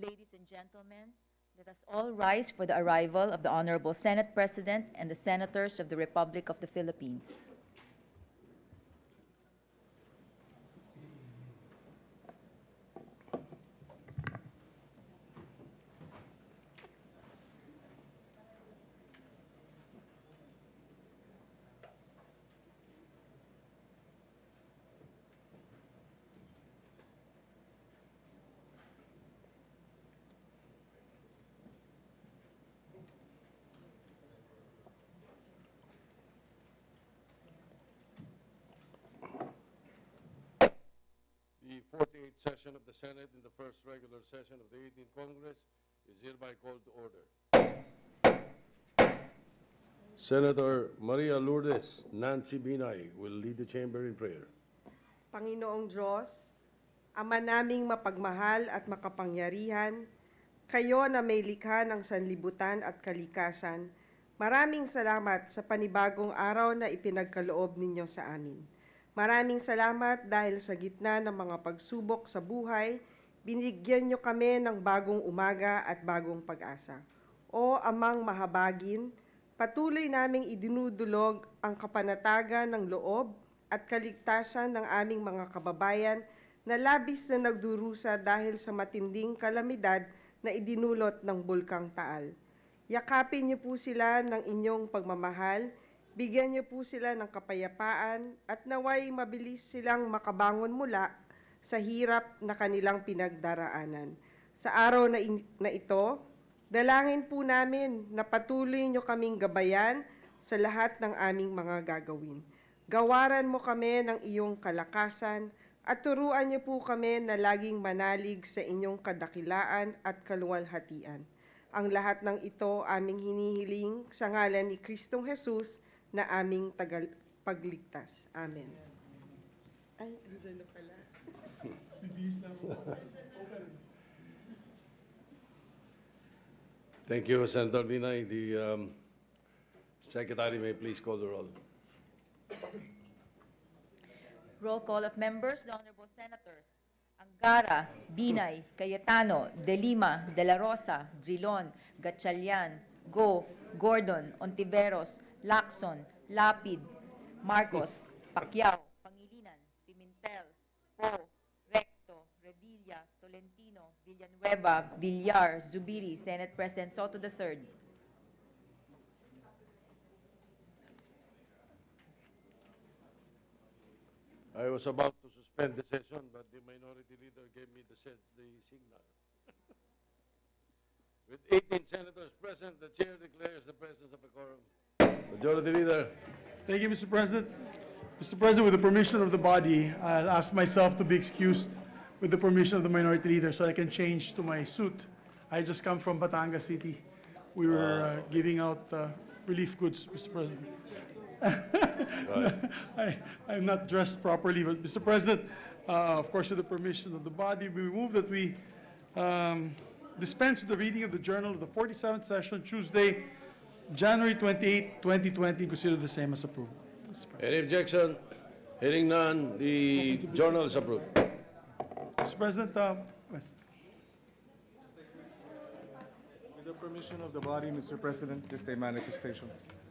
ladies and gentlemen, let us all rise for the arrival of the Honorable Senate President and the Senators of the Republic of the Philippines. The 48th session of the Senate in the first regular session of the 18th Congress is hereby called to order. Senator Maria Lourdes Nancy Binay will lead the chamber in prayer. Panginoong Diyos, Ama naming mapagmahal at makapangyarihan, kayo na may likha ng sanlibutan at kalikasan, maraming salamat sa panibagong araw na ipinagkaloob ninyo sa amin. Maraming salamat dahil sa gitna ng mga pagsubok sa buhay, binigyan nyo kami ng bagong umaga at bagong pag-asa. O Amang mahabagin, patuloy naming idinudulog ang kapanatagan ng loob at kaligtasan ng aming mga kababayan na labis na nagdurusa dahil sa matinding kalamidad na idinulot ng Bulkang Taal. Yakapin niyo po sila ng inyong pagmamahal, bigyan niyo po sila ng kapayapaan at naway mabilis silang makabangon mula sa hirap na kanilang pinagdaraanan. Sa araw na ito, dalangin po namin na patuloy niyo kaming gabayan sa lahat ng aming mga gagawin. Gawaran mo kami ng iyong kalakasan at turuan niyo po kami na laging manalig sa inyong kadakilaan at kaluwalhatian. Ang lahat ng ito aming hinihiling sa ngalan ni Kristong Jesus na aming tagapagligtas. Amen. Ay, andun na pala. Thank you, Senator Binay. The Secretary may please call the roll. Roll call of members, the Honorable Senators Angara, Binay, Cayetano, De Lima, De La Rosa, Drilon, Gatchalian, Go, Gordon, Ontiveros, Lacson, Lapid, Marcos, Pacquiao, Pangilinan, Pimentel, Po, Recto, Revilla, Tolentino, Villanueva, Villar, Zubiri, Senate President Soto III. I was about to suspend the session, but the minority leader gave me the signal. With 18 senators present, the chair declares the presence of a quorum. Majority Leader. Thank you, Mr. President. Mr. President, with the permission of the body, I'll ask myself to be excused with the permission of the Minority Leader so I can change to my suit. I just come from Batangas City. We were giving out relief goods, Mr. President. I'm not dressed properly, but Mr. President, of course, with the permission of the body, we move that we dispense with the reading of the journal of the 47th session, Tuesday, January 28, 2020, consider the same as approved. Any objection? Hearing none, the journal is approved. Mr. President, yes. With the permission of the body, Mr. President, just a manifestation.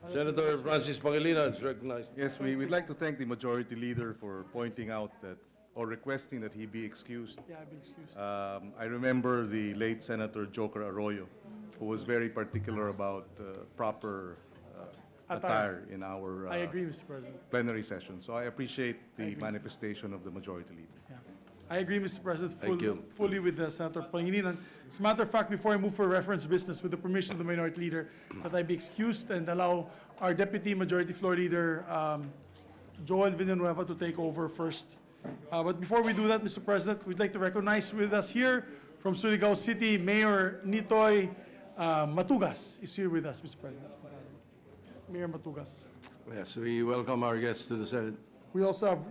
Senator Francis Pangilinan is recognized. Yes, we'd like to thank the Majority Leader for pointing out that, or requesting that he be excused. Yeah, I've been excused. I remember the late Senator Joker Arroyo, who was very particular about proper attire in our I agree, Mr. President. plenary session. So I appreciate the manifestation of the Majority Leader. Yeah. I agree, Mr. President, Thank you. fully with Senator Pangilinan. As a matter of fact, before I move for reference business, with the permission of the Minority Leader, that I be excused and allow our Deputy Majority Floor Leader, Joel Villanueva, to take over first. But before we do that, Mr. President, we'd like to recognize with us here from Surigao City, Mayor Nitoy Matugas is here with us, Mr. President. Mayor Matugas. Yes, we welcome our guests to the Senate. We also have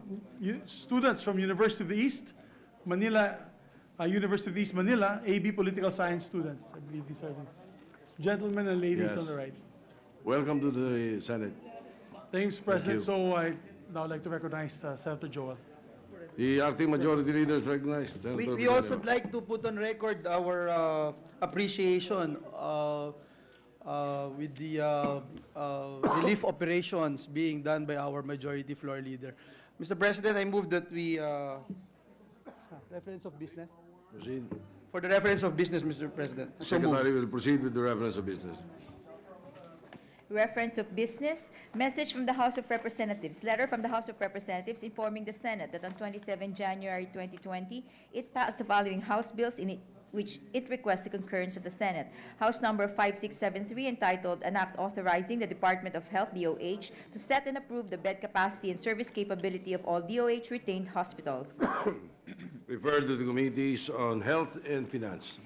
students from University of the East, Manila, University of the East Manila, AB Political Science students. I believe these are these gentlemen and ladies Yes. on the right. Welcome to the Senate. Thank you, Mr. President. you. So I'd now like to recognize Senator Joel. The acting majority leader is recognized. Senator We also Villanueva. would like to put on record our appreciation with the relief operations being done by our majority floor leader. Mr. President, I move that we, reference of business? Proceed. For the reference of business, Mr. President. So moved. Secretary will proceed with the reference of business. Reference of business, message from the House of Representatives. Letter from the House of Representatives informing the Senate that on 27 January 2020, it passed the following House bills in which it requests the concurrence of the Senate. House number 5673 entitled An Act Authorizing the Department of Health, DOH, to set and approve the bed capacity and service capability of all DOH retained hospitals. Referred to the Committees on Health and Finance.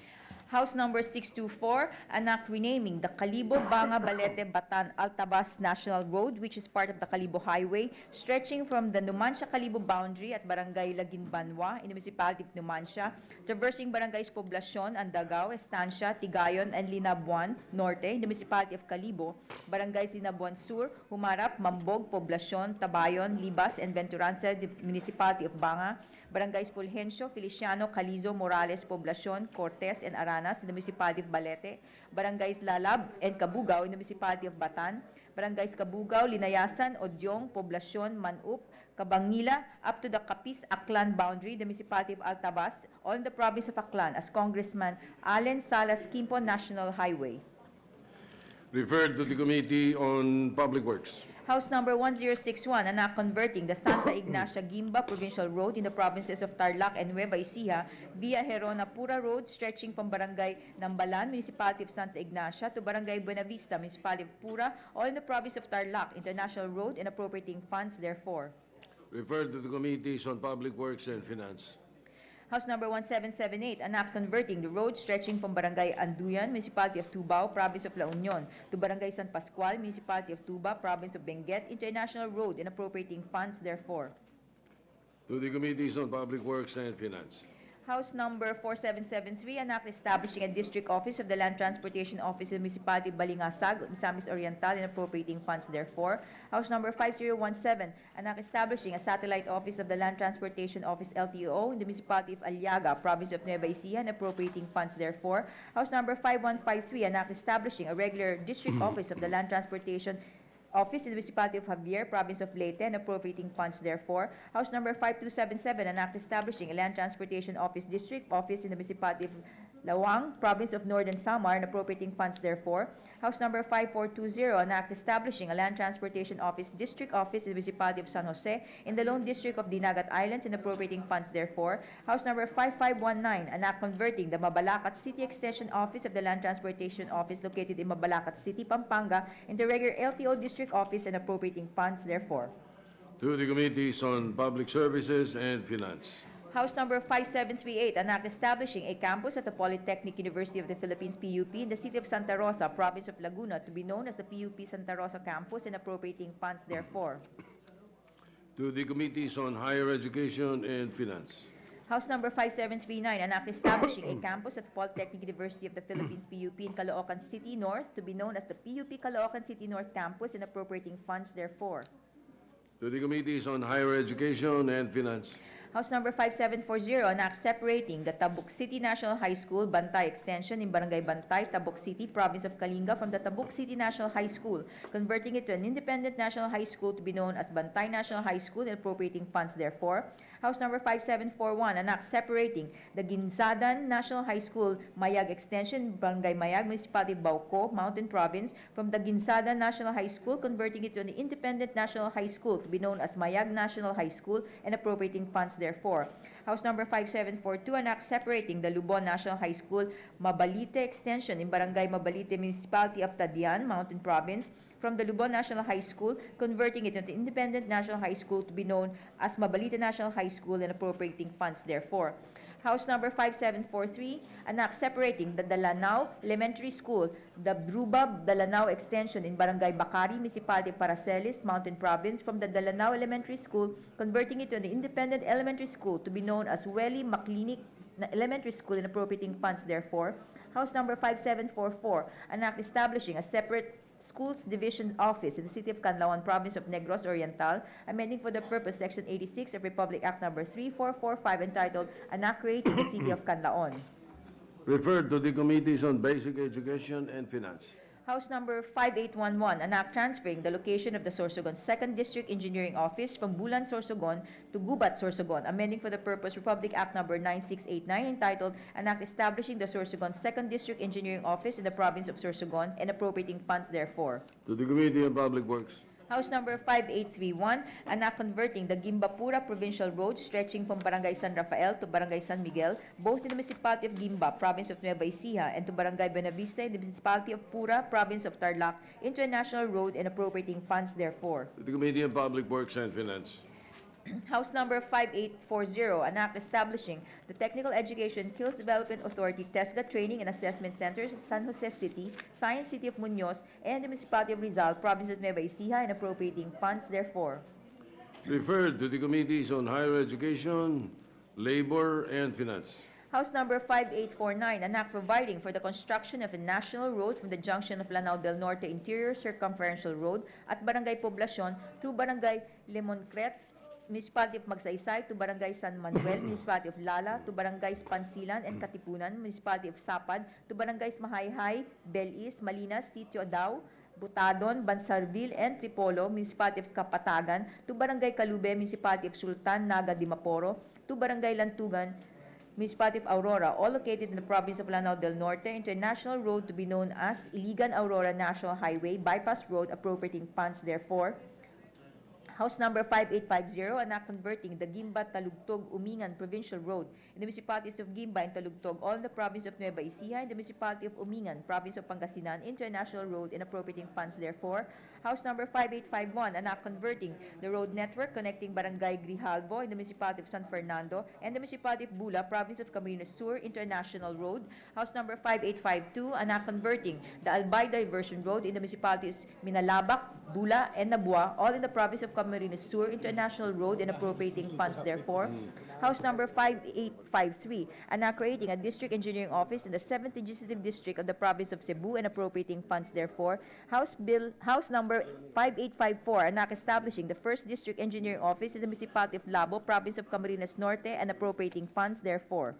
House number 624, an act renaming the Calibo Banga Balete Batan Altabas National Road, which is part of the Calibo Highway, stretching from the Numancia Calibo boundary at Barangay Laginbanwa in the municipality of Numancia, traversing barangays Poblacion, Andagao, Estancia, Tigayon, and Linabuan Norte in the municipality of Calibo, barangays Linabuan Sur, Humarap, Mambog, Poblacion, Tabayon, Libas, and Venturanza, the municipality of Banga, barangays Fulgencio, Feliciano, Calizo, Morales, Poblacion, Cortes, and Aranas in the municipality of Balete, barangays Lalab and Cabugao in the municipality of Batan, barangays Cabugao, Linayasan, Odyong, Poblacion, Manup, Cabangila, up to the Capiz-Aklan boundary, the municipality of Altabas, all in the province of Aklan, as Congressman Allen Salas Quimpo National Highway. Referred to the Committee on Public Works. House number 1061, an act converting the Santa Ignacia Gimba Provincial Road in the provinces of Tarlac and Nueva Ecija via Herona Pura Road stretching from Barangay Nambalan, Municipality of Santa Ignacia, to Barangay Buenavista, Municipality of Pura, all in the province of Tarlac, International Road, and appropriating funds therefore. Referred to the Committees on Public Works and Finance. House number 1778, an act converting the road stretching from Barangay Anduyan, Municipality of Tubao, Province of La Union, to Barangay San Pascual, Municipality of Tuba, Province of Benguet, International Road, and appropriating funds therefore. To the Committees on Public Works and Finance. House number 4773, an act establishing a district office of the Land Transportation Office in Municipality of Balingasag, Misamis Oriental, and appropriating funds therefore. House number 5017, an act establishing a satellite office of the Land Transportation Office LTO in the Municipality of Aliaga, Province of Nueva Ecija, and appropriating funds therefore. House number 5153, an act establishing a regular district office of the Land Transportation Office in the Municipality of Javier, Province of Leyte, and appropriating funds therefore. House number 5277, an act establishing a Land Transportation Office District Office in the Municipality of Lawang, Province of Northern Samar, and appropriating funds therefore. House number 5420, an act establishing a Land Transportation Office District Office in the Municipality of San Jose in the Lone District of Dinagat Islands, and appropriating funds therefore. House number 5519, an act converting the Mabalacat City Extension Office of the Land Transportation Office located in Mabalacat City, Pampanga into regular LTO District Office, and appropriating funds therefore. To the Committees on Public Services and Finance. House number 5738, an act establishing a campus at the Polytechnic University of the Philippines, PUP, in the city of Santa Rosa, province of Laguna, to be known as the PUP Santa Rosa Campus, and appropriating funds therefore. To the Committees on Higher Education and Finance. House number 5739, an act establishing a campus at Polytechnic University of the Philippines, PUP, in Caloocan City North, to be known as the PUP Caloocan City North Campus, and appropriating funds therefore. To the Committees on Higher Education and Finance. House number 5740, an act separating the Tabuk City National High School, Bantay Extension in Barangay Bantay, Tabuk City, Province of Kalinga from the Tabuk City National High School, converting it to an independent national high school to be known as Bantay National High School, and appropriating funds therefore. House number 5741, an act separating the Ginzadan National High School, Mayag Extension, Barangay Mayag, Municipality of Bauco, Mountain Province, from the Ginzadan National High School, converting it to an independent national high school to be known as Mayag National High School, and appropriating funds therefore. House number 5742, an act separating the Lubon National High School, Mabalite Extension in Barangay Mabalite, Municipality of Tadian, Mountain Province, from the Lubon National High School, converting it into independent national high school to be known as Mabalite National High School, and appropriating funds therefore. House number 5743, an act separating the Dalanao Elementary School, the Brubab Dalanao Extension in Barangay Bakari, Municipality of Paracelis, Mountain Province, from the Dalanao Elementary School, converting it to an independent elementary school to be known as Welly Maclinic Elementary School, and appropriating funds therefore. House number 5744, an act establishing a separate Schools Division Office in the City of Canlaon, Province of Negros Oriental, amending for the purpose Section 86 of Republic Act Number 3445 entitled Anak Creating the City of Canlaon. Referred to the Committees on Basic Education and Finance. House Number 5811, an act transferring the location of the Sorsogon 2nd District Engineering Office from Bulan, Sorsogon to Gubat, Sorsogon, amending for the purpose Republic Act Number 9689 entitled an act establishing the Sorsogon 2nd District Engineering Office in the province of Sorsogon and appropriating funds therefore. To the Committee on Public Works. House Number 5831, an act converting the Gimbapura Provincial Road stretching from Barangay San Rafael to Barangay San Miguel, both in the municipality of Gimba, province of Nueva Ecija, and to Barangay Benavista in the municipality of Pura, province of Tarlac, into a national road and appropriating funds therefore. To the Committee on Public Works and Finance. House Number 5840, an act establishing the Technical Education Skills Development Authority TESDA Training and Assessment Centers in San Jose City, Science City of Muñoz, and the Municipality of Rizal, Province of Nueva Ecija, and appropriating funds therefore. Referred to the Committees on Higher Education, Labor, and Finance. House Number 5849, an act providing for the construction of a national road from the junction of Lanao del Norte Interior Circumferential Road at Barangay Poblacion through Barangay Lemoncret, Municipality of Magsaysay to Barangay San Manuel, Municipality of Lala to Barangays Pansilan and Katipunan, Municipality of Sapad to Barangays Mahayhay, Belis, Malinas, Sitio Adao, Butadon, Bansarville, and Tripolo, Municipality of Kapatagan to Barangay Calube, Municipality of Sultan, Naga, Dimaporo to Barangay Lantugan, Municipality of Aurora, all located in the province of Lanao del Norte, into a national road to be known as Iligan Aurora National Highway Bypass Road, appropriating funds therefore. House Number 5850, an act converting the Gimba Talugtog Umingan Provincial Road in the municipalities of Gimba and Talugtog, all in the province of Nueva Ecija, and the municipality of Umingan, province of Pangasinan, into a national road and appropriating funds therefore. House Number 5851, an act converting the road network connecting Barangay Grijalvo in the municipality of San Fernando and the municipality of Bula, province of Camarines Sur, into a national road. House Number 5852, an act converting the Albay Diversion Road in the municipalities Minalabak, Bula, and Nabua, all in the province of Camarines Sur, into a national road and appropriating funds therefore. House Number 5853, an act creating a district engineering office in the 7th Legislative District of the province of Cebu and appropriating funds therefore. House Number 5854, an act establishing the 1st District Engineering Office in the municipality of Labo, province of Camarines Norte, and appropriating funds therefore.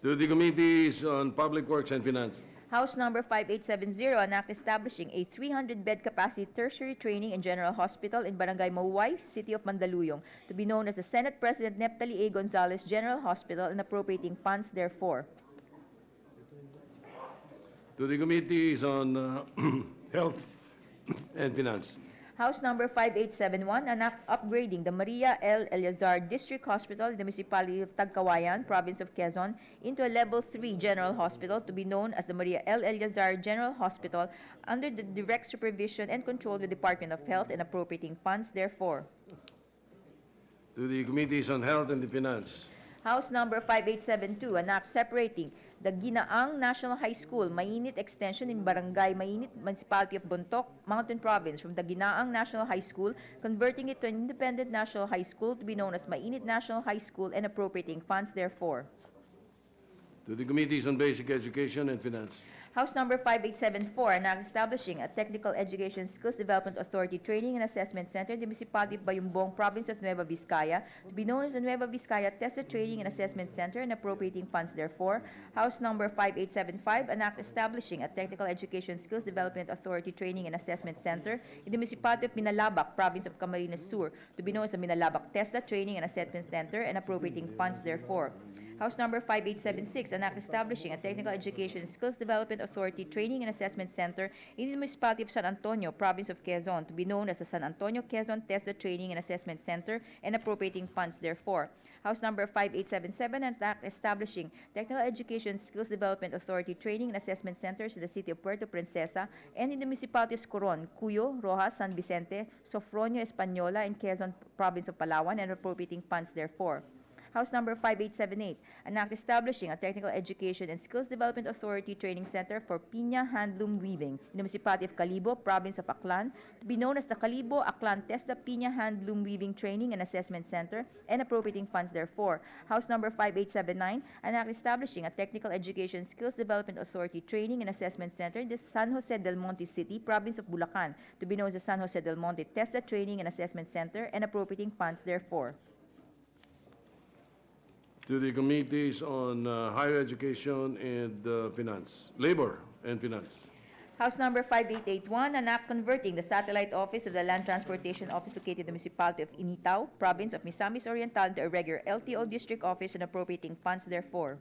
To the Committees on Public Works and Finance. House Number 5870, an act establishing a 300-bed capacity tertiary training and general hospital in Barangay Mauway, City of Mandaluyong, to be known as the Senate President Neptali A. Gonzalez General Hospital, and appropriating funds therefore. To the Committees on Health and Finance. House Number 5871, an act upgrading the Maria L. Eleazar District Hospital in the municipality of Tagkawayan, province of Quezon, into a Level 3 General Hospital to be known as the Maria L. Eleazar General Hospital under the direct supervision and control of the Department of Health, and appropriating funds therefore. To the Committees on Health and the Finance. House Number 5872, an act separating the Ginaang National High School, Mainit Extension in Barangay Mainit, Municipality of Bontoc, Mountain Province, from the Ginaang National High School, converting it to an independent national high school to be known as Mainit National High School, and appropriating funds therefore. To the Committees on Basic Education and Finance. House Number 5874, an act establishing a Technical Education Skills Development Authority Training and Assessment Center in the municipality of Bayumbong, province of Nueva Vizcaya, to be known as the Nueva Vizcaya Tester Training and Assessment Center, and appropriating funds therefore. House Number 5875, an act establishing a Technical Education Skills Development Authority Training and Assessment Center in the municipality of Minalabak, province of Camarines Sur, to be known as the Minalabak Testa Training and Assessment Center, and appropriating funds therefore. House Number 5876, an act establishing a Technical Education Skills Development Authority Training and Assessment Center in the municipality of San Antonio, province of Quezon, to be known as the San Antonio Quezon TESDA Training and Assessment Center, and appropriating funds therefore. House Number 5877, an act establishing Technical Education Skills Development Authority Training and Assessment Centers in the city of Puerto Princesa and in the municipalities of Coron, Cuyo, Rojas, San Vicente, Sofronio, Española, and Quezon, province of Palawan, and appropriating funds therefore. House Number 5878, an act establishing a Technical Education and Skills Development Authority Training Center for Piña Handloom Weaving in the municipality of Calibo, province of Aklan, to be known as the Calibo Aklan Testa Piña Handloom Weaving Training and Assessment Center, and appropriating funds therefor. House Number 5879, an act establishing a Technical Education and Skills Development Authority Training and Assessment Center in the San Jose del Monte City, province of Bulacan, to be known as the San Jose del Monte Testa Training and Assessment Center, and appropriating funds therefor. To the Committees on Higher Education and Finance, Labor and Finance. House Number 5881, an act converting the satellite office of the Land Transportation Office located in the municipality of Initao, province of Misamis Oriental, into a regular LTO district office and appropriating funds therefor.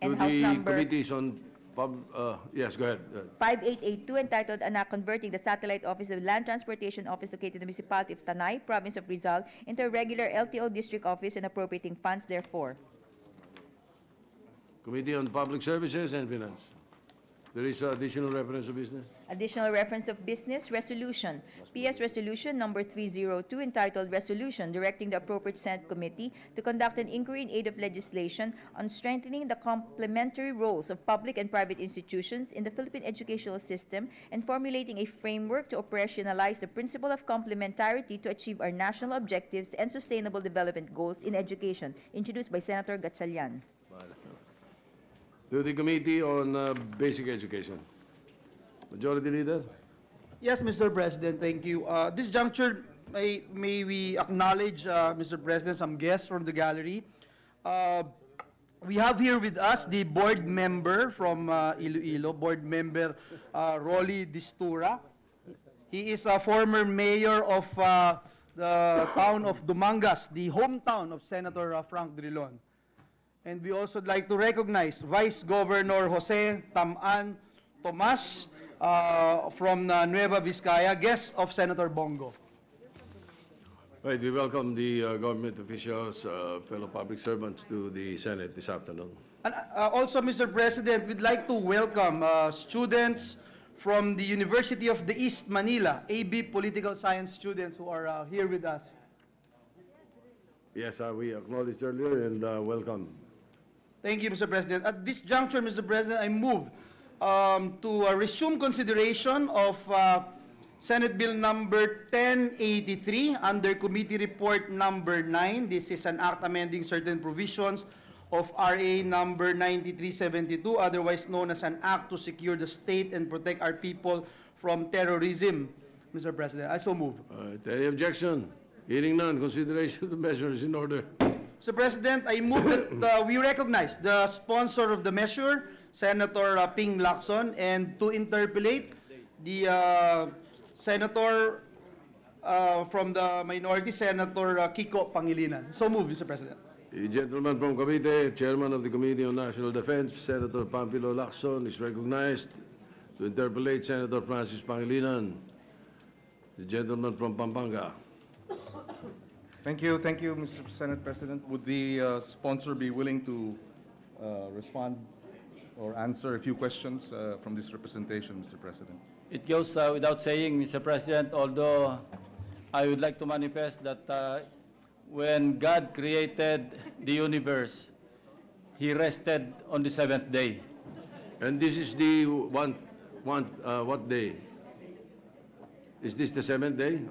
And To House the Number Committees on yes, go ahead. 5882, entitled an act converting the satellite office of the Land Transportation Office located in the municipality of Tanay, province of Rizal, into a regular LTO district office and appropriating funds therefor. Committee on Public Services and Finance. There is additional reference to business. Additional reference of business resolution. PS Resolution Number 302, entitled Resolution Directing the Appropriate Senate Committee to conduct an inquiry in aid of legislation on strengthening the complementary roles of public and private institutions in the Philippine educational system and formulating a framework to operationalize the principle of complementarity to achieve our national objectives and sustainable development goals in education, introduced by Senator Gatchalian. To the Committee on Basic Education. Majority Leader. Yes, Mr. President, thank you. This juncture, may we acknowledge, Mr. President, some guests from the gallery. We have here with us the board member from Iloilo, board member Rolly Distura. He is a former mayor of the town of Dumangas, the hometown of Senator Frank Drilon. And we also like to recognize Vice Governor Jose Taman Tomas from Nueva Vizcaya, guest of Senator Bongo. Right, we welcome the government officials, fellow public servants to the Senate this afternoon. And also, Mr. President, we'd like to welcome students from the University of the East Manila, AB Political Science students who are here with us. Yes, we acknowledged earlier and welcome. Thank you, Mr. President. At this juncture, Mr. President, I move to resume consideration of Senate Bill number 1083 under Committee Report number 9. This is an act amending certain provisions of RA number 9372, otherwise known as an act to secure the state and protect our people from terrorism. Mr. President, I so move. Any objection? Hearing none, consideration of the measures in order. Mr. President, I move that we recognize the sponsor of the measure, Senator Ping Lacson, and to interpolate the Senator from the minority, Senator Kiko Pangilinan. So move, Mr. President. The gentleman from Cavite, Chairman of the Committee on National Defense, Senator Pampilo Lacson, is recognized to interpolate Senator Francis Pangilinan. The gentleman from Pampanga. Thank you, Mr. Senate President. Would the sponsor be willing to respond or answer a few questions from this representation, Mr. President? It goes without saying, Mr. President, although I would like to manifest that when God created the universe, He rested on the seventh day. And this is the what day? Is this the seventh day?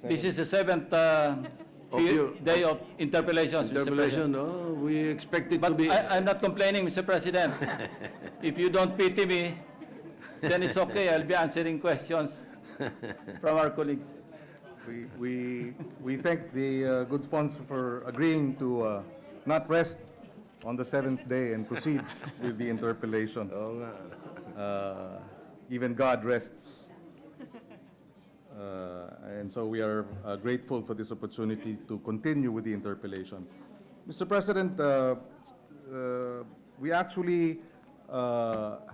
This is the seventh day of interpellations, Mr. Interpellation, President. oh, we expect it to But be. I'm not complaining, Mr. President. If you don't pity me, then it's okay. I'll be answering questions from our colleagues. We thank the good sponsor for agreeing to not rest on the seventh day and proceed with the interpellation. Oo nga. Even God rests. And so we are grateful for this opportunity to continue with the interpellation. Mr. President, we actually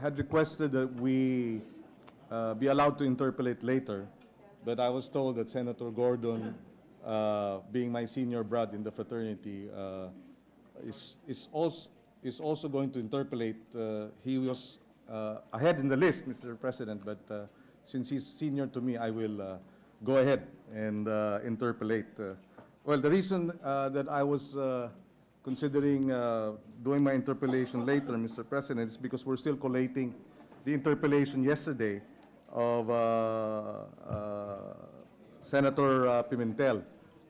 had requested that we be allowed to interpellate later, but I was told that Senator Gordon, being my senior brother in the fraternity, is also going to interpellate. He was ahead in the list, Mr. President, but since he's senior to me, I will go ahead and interpellate. Well, the reason that I was considering doing my interpellation later, Mr. President, is because we're still collating the interpellation yesterday of Senator Pimentel,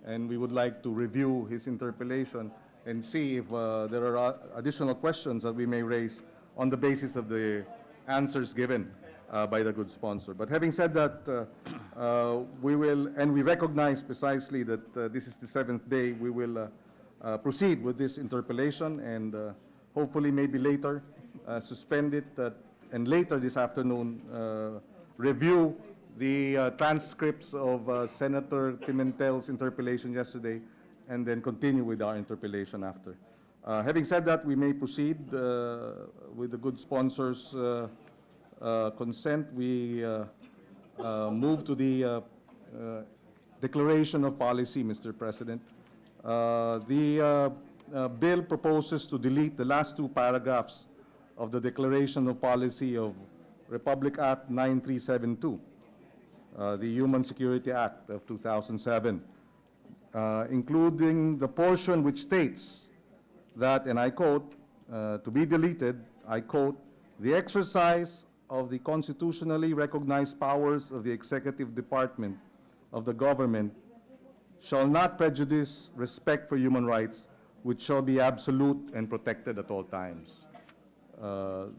and we would like to review his interpellation and see if there are additional questions that we may raise on the basis of the answers given by the good sponsor. But having said that, we will, and we recognize precisely that this is the 7th day, we will proceed with this interpellation and hopefully maybe later suspend it and later this afternoon review the transcripts of Senator Pimentel's interpellation yesterday and then continue with our interpellation after. Having said that, we may proceed with the good sponsor's consent. We move to the declaration of policy, Mr. President. The bill proposes to delete the last 2 paragraphs of the Declaration of Policy of Republic Act 9372, the Human Security Act of 2007, including the portion which states that, and I quote, to be deleted, I quote, "The exercise of the constitutionally recognized powers of the executive department of the government shall not prejudice respect for human rights, which shall be absolute and protected at all times."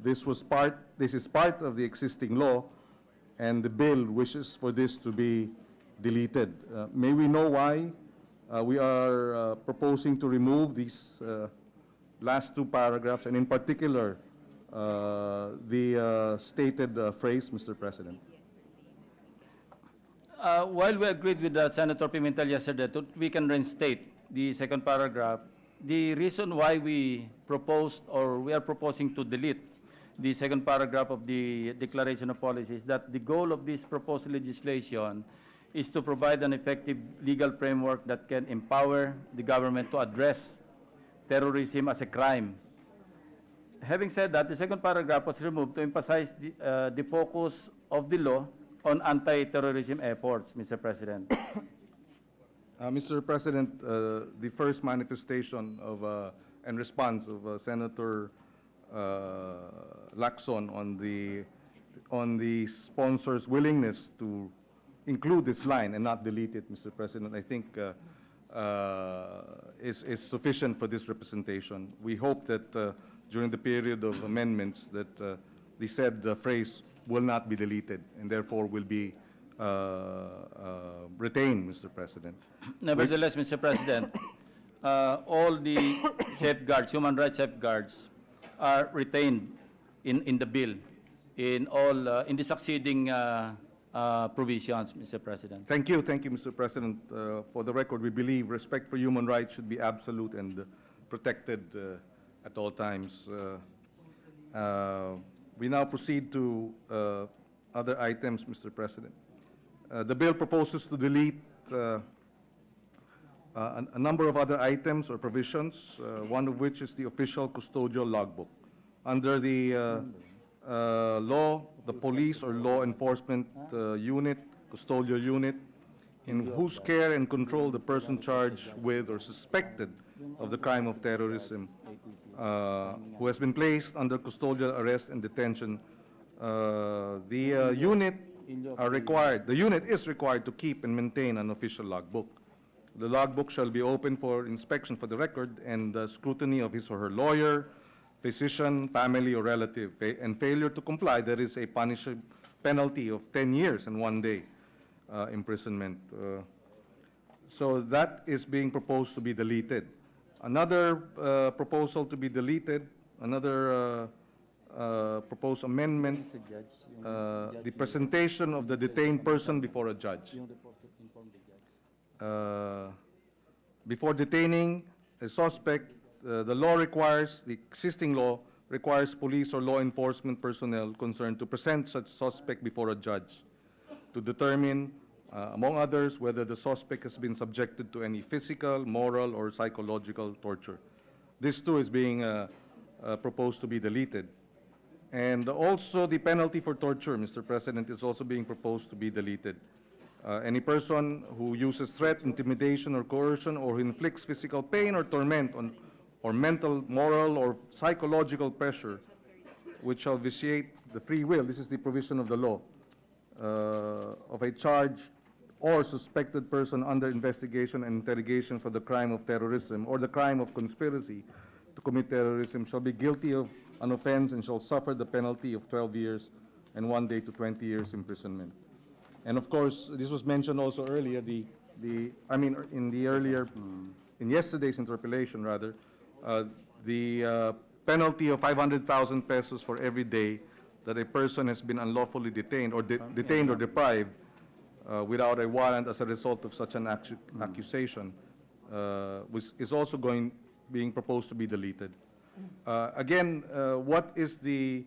This is part of the existing law, and the bill wishes for this to be deleted. May we know why we are proposing to remove these last 2 paragraphs, and in particular, the stated phrase, Mr. President? While we agreed with Senator Pimentel yesterday, we can reinstate the second paragraph. The reason why we proposed or we are proposing to delete the second paragraph of the Declaration of Policy is that the goal of this proposed legislation is to provide an effective legal framework that can empower the government to address terrorism as a crime. Having said that, the second paragraph was removed to emphasize the focus of the law on anti-terrorism efforts, Mr. President. Mr. President, the first manifestation of and response of Senator Lacson on the sponsor's willingness to include this line and not delete it, Mr. President, I think is sufficient for this representation. We hope that during the period of amendments that the said phrase will not be deleted and therefore will be retained, Mr. President. Nevertheless, Mr. President, all the safeguards, human rights safeguards, are retained in the bill, in the succeeding provisions, Mr. President. Thank you, Mr. President. For the record, we believe respect for human rights should be absolute and protected at all times. We now proceed to other items, Mr. President. The bill proposes to delete a number of other items or provisions, one of which is the official custodial logbook. Under the law, the police or law enforcement unit, custodial unit, in whose care and control the person charged with or suspected of the crime of terrorism, who has been placed under custodial arrest and detention, the unit is required to keep and maintain an official logbook. The logbook shall be open for inspection for the record and scrutiny of his or her lawyer, physician, family, or relative. And failure to comply, there is a punishment penalty of 10 years and 1 day imprisonment. So that is being proposed to be deleted. Another proposal to be deleted, another proposed amendment, the presentation of the detained person before a judge. Before detaining a suspect, the law requires, the existing law requires police or law enforcement personnel concerned to present such suspect before a judge to determine, among others, whether the suspect has been subjected to any physical, moral, or psychological torture. This too is being proposed to be deleted. And also the penalty for torture, Mr. President, is also being proposed to be deleted. Any person who uses threat, intimidation, or coercion, or who inflicts physical pain or torment on, or mental, moral, or psychological pressure, which shall vitiate the free will, this is the provision of the law, of a charged or suspected person under investigation and interrogation for the crime of terrorism or the crime of conspiracy to commit terrorism shall be guilty of an offense and shall suffer the penalty of 12 years and 1 day to 20 years imprisonment. And of course, this was mentioned also earlier, in yesterday's interpellation rather, the penalty of 500,000 pesos for every day that a person has been unlawfully detained or detained or deprived without a warrant as a result of such an accusation is also being proposed to be deleted. Again, what is the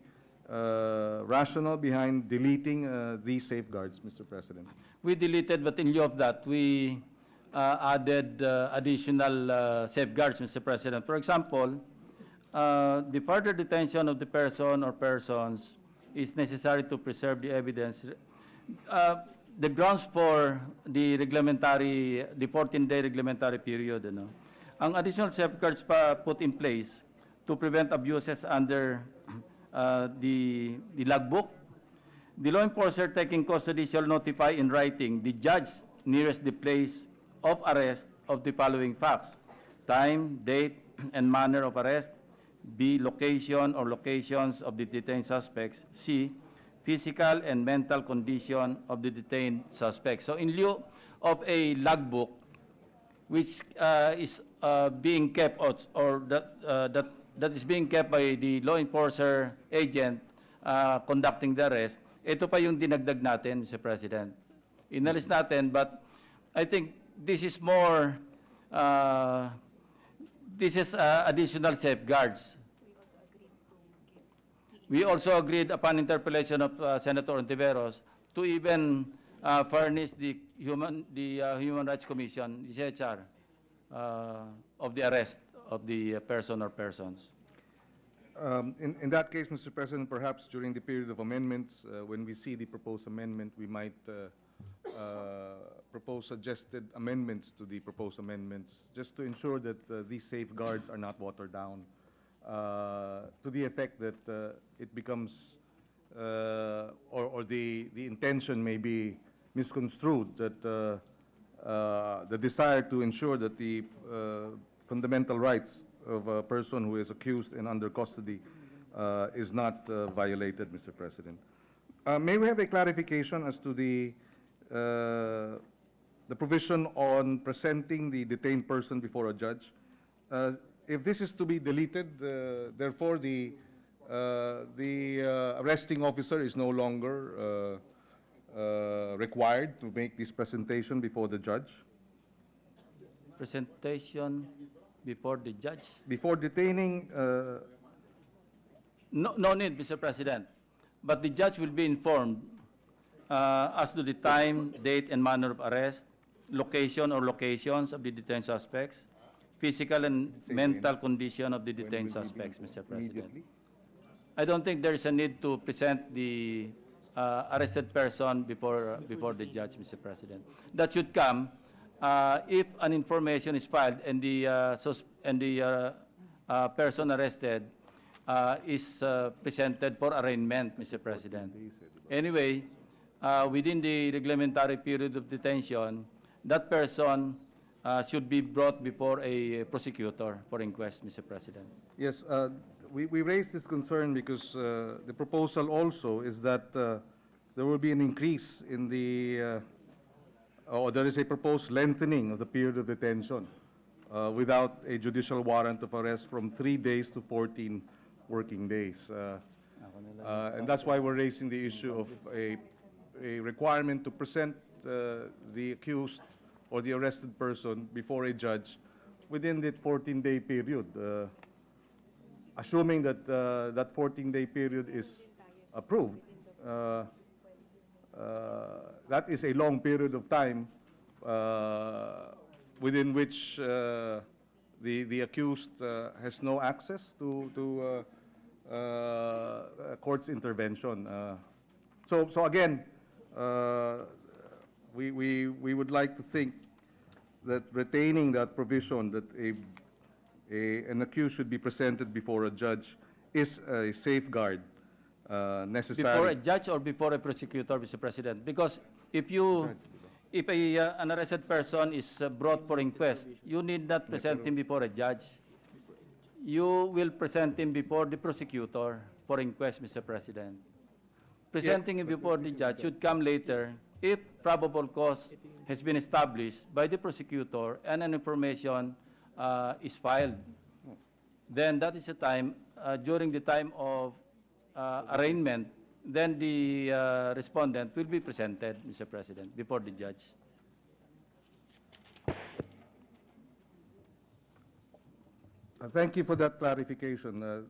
rationale behind deleting these safeguards, Mr. President? We deleted, but in lieu of that, we added additional safeguards, Mr. President. For example, the further detention of the person or persons is necessary to preserve the evidence. The grounds for the 14-day reglementary period, ang additional safeguards pa put in place to prevent abuses under the logbook. The law enforcer taking custody shall notify in writing the judge nearest the place of arrest of the following facts: time, date, and manner of arrest. B, location or locations of the detained suspects. C, physical and mental condition of the detained suspects. So in lieu of a logbook, which is being kept or that is being kept by the law enforcer agent conducting the arrest, ito pa yung dinagdag natin, Mr. President. Inalis natin, but I think this is more, this is additional safeguards. We also agreed upon interpellation of Senator Ontiveros to even furnish the Human Rights Commission, the CHR, of the arrest of the person or persons. In that case, Mr. President, perhaps during the period of amendments, when we see the proposed amendment, we might propose suggested amendments to the proposed amendments, just to ensure that these safeguards are not watered down, to the effect that it becomes, or the intention may be misconstrued, that the desire to ensure that the fundamental rights of a person who is accused and under custody is not violated, Mr. President. May we have a clarification as to the provision on presenting the detained person before a judge? If this is to be deleted, therefore the arresting officer is no longer required to make this presentation before the judge. Presentation before the judge? Before detaining, No need, Mr. President. But the judge will be informed as to the time, date, and manner of arrest, location or locations of the detained suspects, physical and mental condition of the detained suspects, Mr. President. immediately. I don't think there is a need to present the arrested person before the judge, Mr. President. That should come if an information is filed and the person arrested is presented for arraignment, Mr. President. Anyway, within the reglementary period of detention, that person should be brought before a prosecutor for inquest, Mr. President. Yes, we raised this concern because the proposal also is that there will be an increase in the, or there is a proposed lengthening of the period of detention without a judicial warrant of arrest from 3 days to 14 working days. And that's why we're raising the issue of a requirement to present the accused or the arrested person before a judge within that 14-day period. Assuming that that 14-day period is approved, that is a long period of time within which the accused has no access to court's intervention. So again, we would like to think that retaining that provision that an accused should be presented before a judge is a safeguard necessary. Before a judge or before a prosecutor, Mr. President? Because if an arrested person is brought for inquest, you need not present him before a judge. You will present him before the prosecutor for inquest, Mr. President. Presenting him before the judge should come later if probable cause has been established by the prosecutor and an information is filed. Then that is the time, during the time of arraignment, then the respondent will be presented, Mr. President, before the judge. Thank you for that clarification,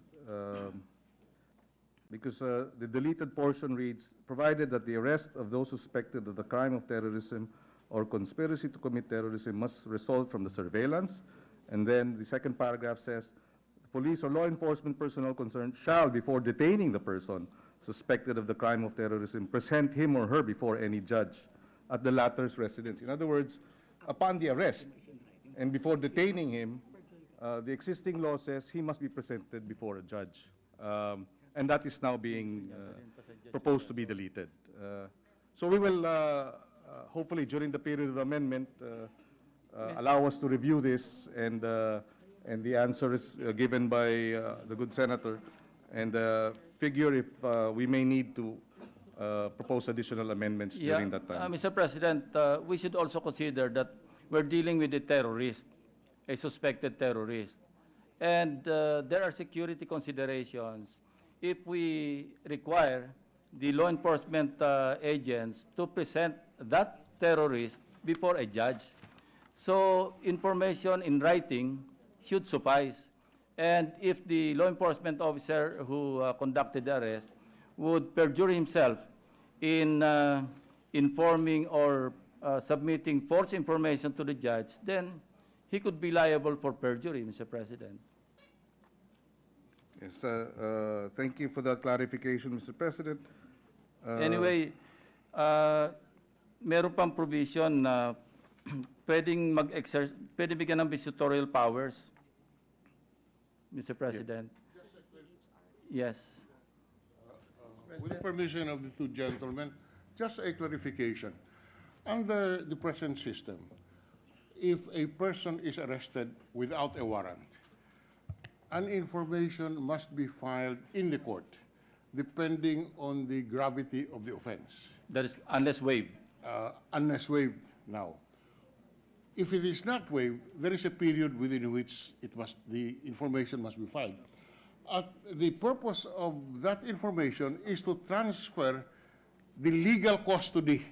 because the deleted portion reads, provided that the arrest of those suspected of the crime of terrorism or conspiracy to commit terrorism must result from the surveillance. And then the second paragraph says, police or law enforcement personnel concerned shall, before detaining the person suspected of the crime of terrorism, present him or her before any judge at the latter's residence. In other words, upon the arrest and before detaining him, the existing law says he must be presented before a judge. And that is now being proposed to be deleted. So we will, hopefully during the period of amendment, allow us to review this, and the answer is given by the good senator, and figure if we may need to propose additional amendments during that time. Mr. President, we should also consider that we're dealing with a terrorist, a suspected terrorist. And there are security considerations if we require the law enforcement agents to present that terrorist before a judge. So information in writing should suffice. And if the law enforcement officer who conducted the arrest would perjure himself in informing or submitting false information to the judge, then he could be liable for perjury, Mr. President. Yes, thank you for that clarification, Mr. President. Anyway, meron pang provision na pwedeng pwede bigyan ng visitorial powers, Mr. President. Yes. With the permission of the two gentlemen, just a clarification. Under the present system, if a person is arrested without a warrant, an information must be filed in the court, depending on the gravity of the offense. That is unless waived. Unless waived now. If it is not waived, there is a period within which the information must be filed. The purpose of that information is to transfer the legal custody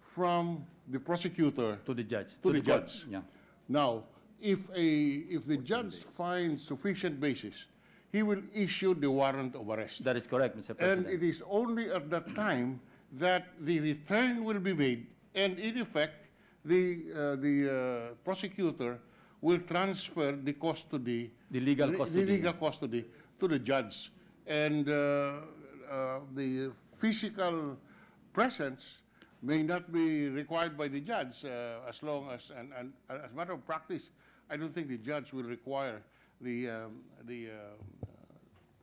from the prosecutor To the judge. to the judge. Yeah. Now, if the judge finds sufficient basis, he will issue the warrant of arrest. That is correct, Mr. And President. it is only at that time that the return will be made, and in effect, the prosecutor will transfer the custody, The legal custody. the legal custody to the judge, and the physical presence may not be required by the judge as long as, and as a matter of practice, I don't think the judge will require the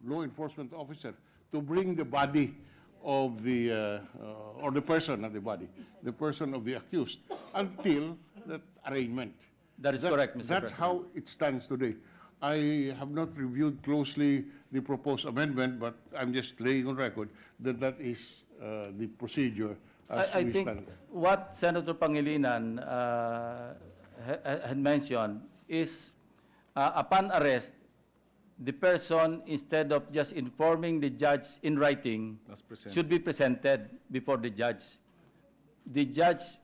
law enforcement officer to bring the body of the, or the person, not the body, the person of the accused, until that arraignment. That is correct, Mr. That's President. how it stands today. I have not reviewed closely the proposed amendment, but I'm just laying on record that that is the procedure as I we think stand. what Senator Pangilinan had mentioned is upon arrest, the person, instead of just informing the judge in writing, should be presented before the judge. The judge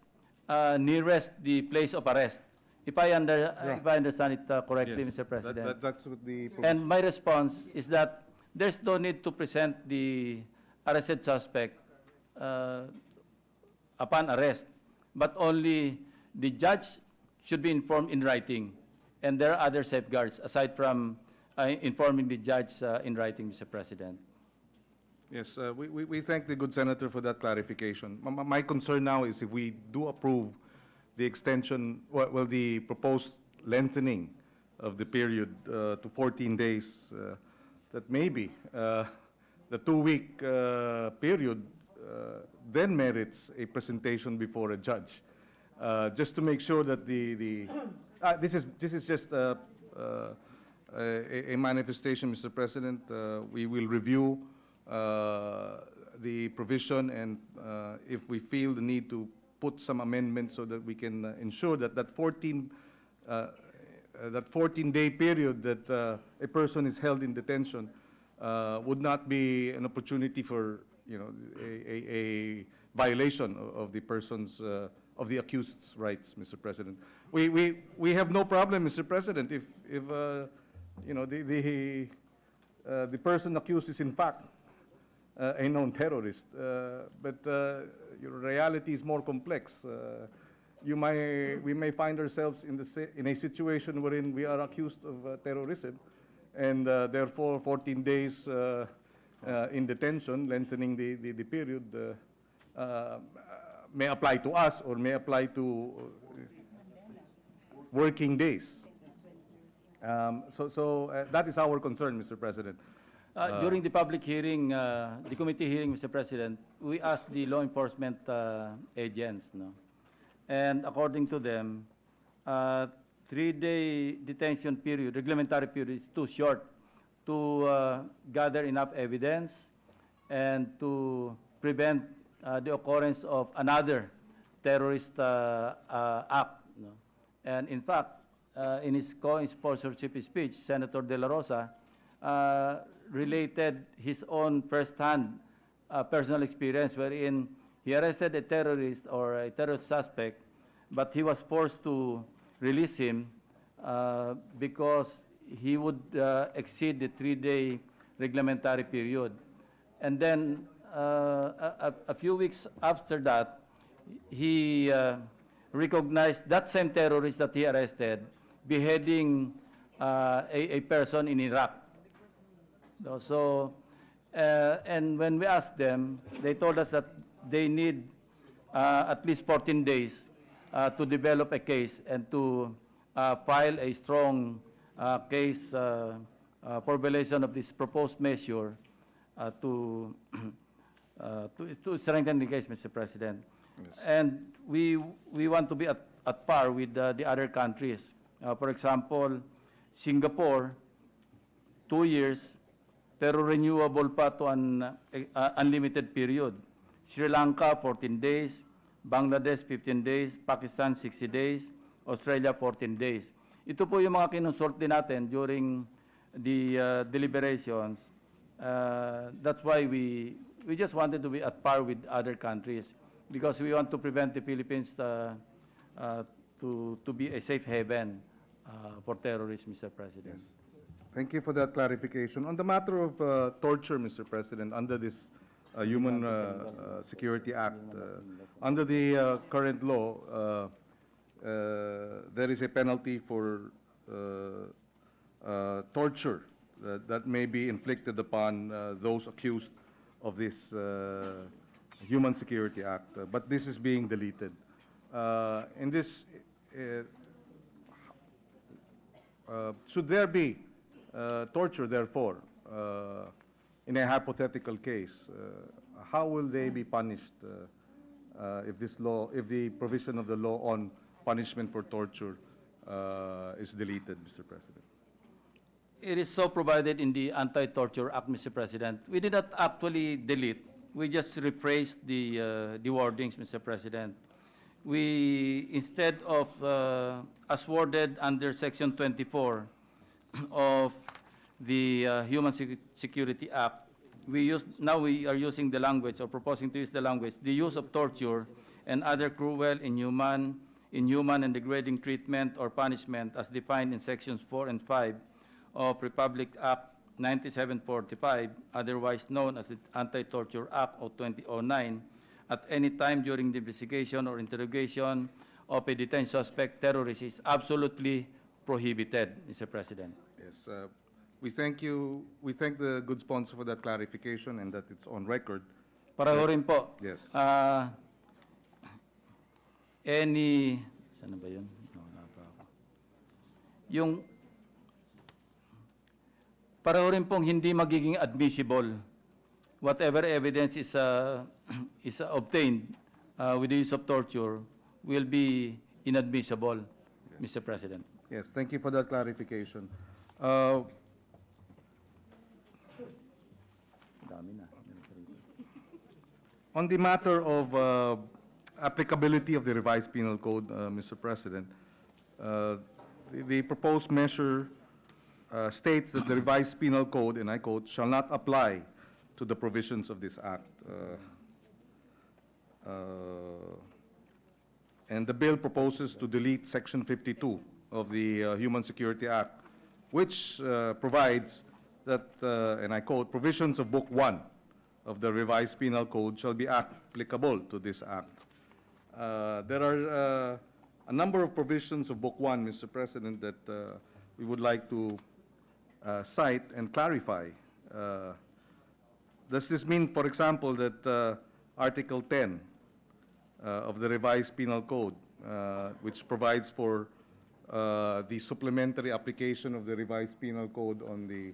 nearest the place of arrest. If I understand it correctly, Yes, Mr. President. that's what the And my response is that there's no need to present the arrested suspect upon arrest, but only the judge should be informed in writing. And there are other safeguards aside from informing the judge in writing, Mr. President. Yes, we thank the good senator for that clarification. My concern now is if we do approve the extension, well, the proposed lengthening of the period to 14 days, that maybe the 2-week period then merits a presentation before a judge, just to make sure that this is just a manifestation, Mr. President. We will review the provision, and if we feel the need to put some amendments so that we can ensure that that 14-day period that a person is held in detention would not be an opportunity for, you know, a violation of the person's of the accused's rights, Mr. President. We have no problem, Mr. President, if you know, the person accused is in fact a known terrorist, but your reality is more complex. We may find ourselves in a situation wherein we are accused of terrorism, and therefore 14 days in detention, lengthening the period, may apply to us or may apply to working days. So that is our concern, Mr. President. During the public hearing, the committee hearing, Mr. President, we asked the law enforcement agents, no? And according to them, 3-day detention period, reglementary period, is too short to gather enough evidence and to prevent the occurrence of another terrorist act, no? And in fact, in his co-sponsorship speech, Senator De La Rosa related his own first-hand personal experience wherein he arrested a terrorist or a terrorist suspect, but he was forced to release him because he would exceed the 3-day reglementary period. And then a few weeks after that, he recognized that same terrorist that he arrested beheading a person in Iraq. So, and when we asked them, they told us that they need at least 14 days to develop a case and to file a strong case for violation of this proposed measure to strengthen the case, Mr. President. Yes. And we want to be at par with the other countries. For example, Singapore, 2 years, pero renewable pa to an unlimited period. Sri Lanka, 14 days. Bangladesh, 15 days. Pakistan, 60 days. Australia, 14 days. Ito po yung mga kinonsult din natin during the deliberations. That's why we just wanted to be at par with other countries because we want to prevent the Philippines to be a safe haven for terrorists, Mr. President. Yes. Thank you for that clarification. On the matter of torture, Mr. President, under this Human Security Act, under the current law, there is a penalty for torture that may be inflicted upon those accused of this Human Security Act, but this is being deleted. In this, should there be torture, therefore, in a hypothetical case, how will they be punished if the provision of the law on punishment for torture is deleted, Mr. President? It is so provided in the Anti-Torture Act, Mr. President. We did not actually delete. We just rephrased the wordings, Mr. President. We, instead of, as worded under Section 24 of the Human Security Act, now we are using the language, or proposing to use the language, the use of torture and other cruel, inhuman, and degrading treatment or punishment as defined in Sections 4 and 5 of Republic Act 9745, otherwise known as the Anti-Torture Act of 2009, at any time during the investigation or interrogation of a detained suspect terrorist is absolutely prohibited, Mr. President. Yes. We thank the good sponsor for that clarification and that it's on record. Pareho rin po. Yes. Saan na ba yun? Wala pa ako. Yung, pareho rin pong hindi magiging admissible. Whatever evidence is obtained with the use of torture will be inadmissible, Mr. President. Yes, thank you for that clarification. Dami na. On the matter of applicability of the revised penal code, Mr. President, the proposed measure states that the revised penal code, and I quote, shall not apply to the provisions of this act. And the bill proposes to delete Section 52 of the Human Security Act, which provides that, and I quote, provisions of Book 1 of the revised penal code shall be applicable to this act. There are a number of provisions of Book 1, Mr. President, that we would like to cite and clarify. Does this mean, for example, that Article 10 of the revised penal code, which provides for the supplementary application of the revised penal code on the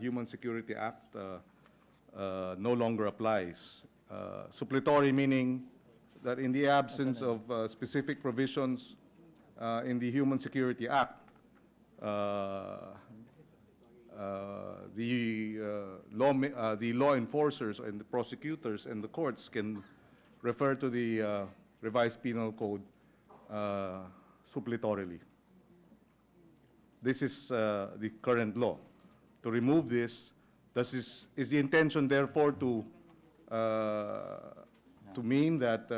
Human Security Act, no longer applies? Suppletory meaning that in the absence of specific provisions in the Human Security Act, the law enforcers and the prosecutors and the courts can refer to the revised penal code suppletorily. This is the current law. To remove this, is the intention therefore to mean that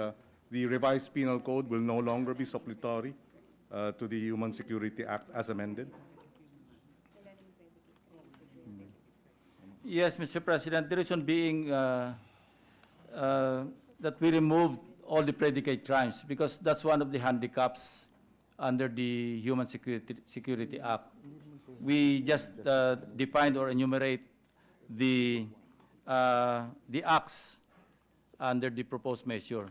the revised penal code will no longer be supplementary to the Human Security Act as amended? Yes, Mr. President, the reason being that we removed all the predicate crimes because that's one of the handicaps under the Human Security Act. We just defined or enumerate the acts under the proposed measure.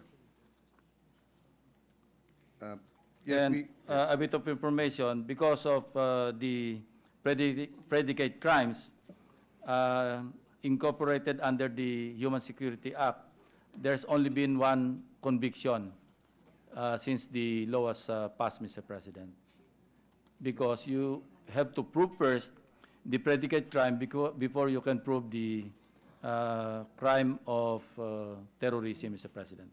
Yes, And a bit of information, because of the predicate crimes incorporated under the Human Security Act, there's only been one conviction since the law was passed, Mr. President. Because you have to prove first the predicate crime before you can prove the crime of terrorism, Mr. President.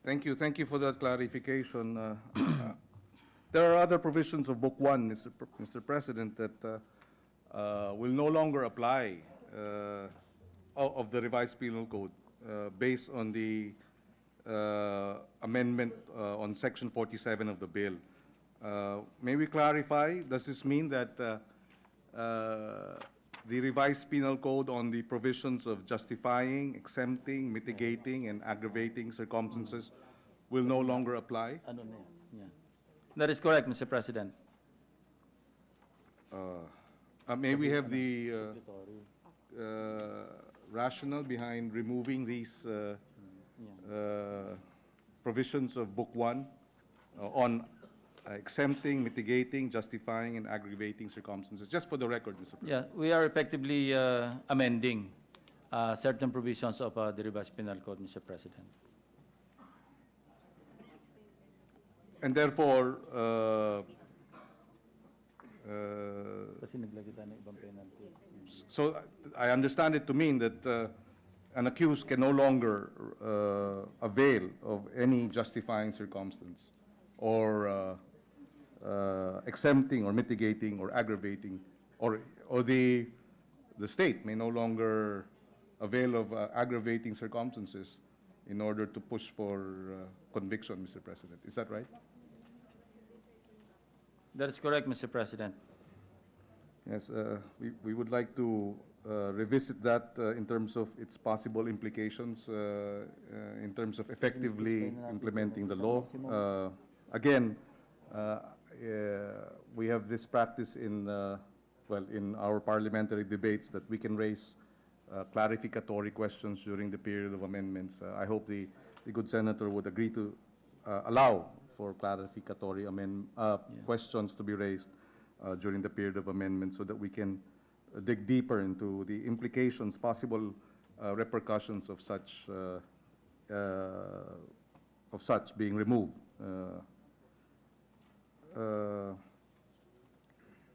Thank you for that clarification. There are other provisions of Book 1, Mr. President, that will no longer apply of the revised penal code based on the amendment on Section 47 of the bill. May we clarify, does this mean that the revised penal code on the provisions of justifying, exempting, mitigating, and aggravating circumstances will no longer apply? Ano na yan? Yeah. That is correct, Mr. President. May we have the rationale behind removing these provisions of Book 1 on exempting, mitigating, justifying, and aggravating circumstances? Just for the record, Mr. President. Yeah, we are effectively amending certain provisions of the revised penal code, Mr. President. And therefore, Kasi naglagay tayo ng ibang penalty. so I understand it to mean that an accused can no longer avail of any justifying circumstance or exempting or mitigating or aggravating, or the state may no longer avail of aggravating circumstances in order to push for conviction, Mr. President. Is that right? That is correct, Mr. President. Yes, we would like to revisit that in terms of its possible implications, in terms of effectively implementing the law. Again, we have this practice in well, in our parliamentary debates, that we can raise clarificatory questions during the period of amendments. I hope the good senator would agree to allow for clarificatory questions to be raised during the period of amendments so that we can dig deeper into the implications, possible repercussions of such being removed.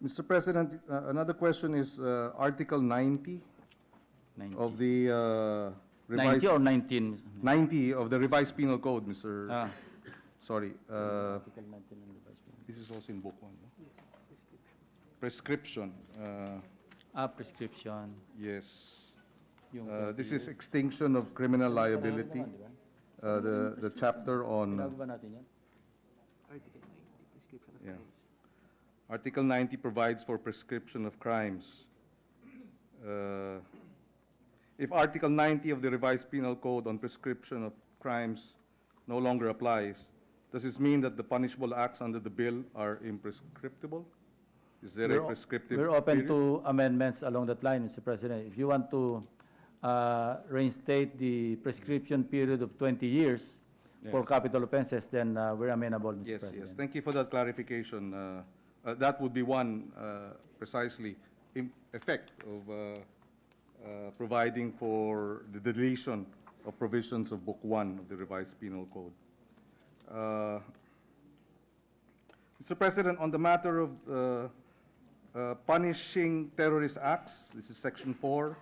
Mr. President, another question is Article 90 of the revised 90 or 19? 90 of the revised penal code, Mr. Ah. Sorry. Article 19 and the vice president. This is also in book 1. No? Prescription. Prescription. Yes. Yung This is extinction of criminal liability. The chapter on Ginagawa natin yan? yeah. Article 90 provides for prescription of crimes. If Article 90 of the revised penal code on prescription of crimes no longer applies, does this mean that the punishable acts under the bill are imprescriptible? Is there a prescriptive We're open period? to amendments along that line, Mr. President. If you want to reinstate the prescription period of 20 years for Yes. capital offenses, then we're amenable, Mr. Yes, President. yes. Thank you for that clarification. That would be one precisely effect of providing for the deletion of provisions of Book 1 of the revised penal code. Mr. President, on the matter of punishing terrorist acts, this is Section 4,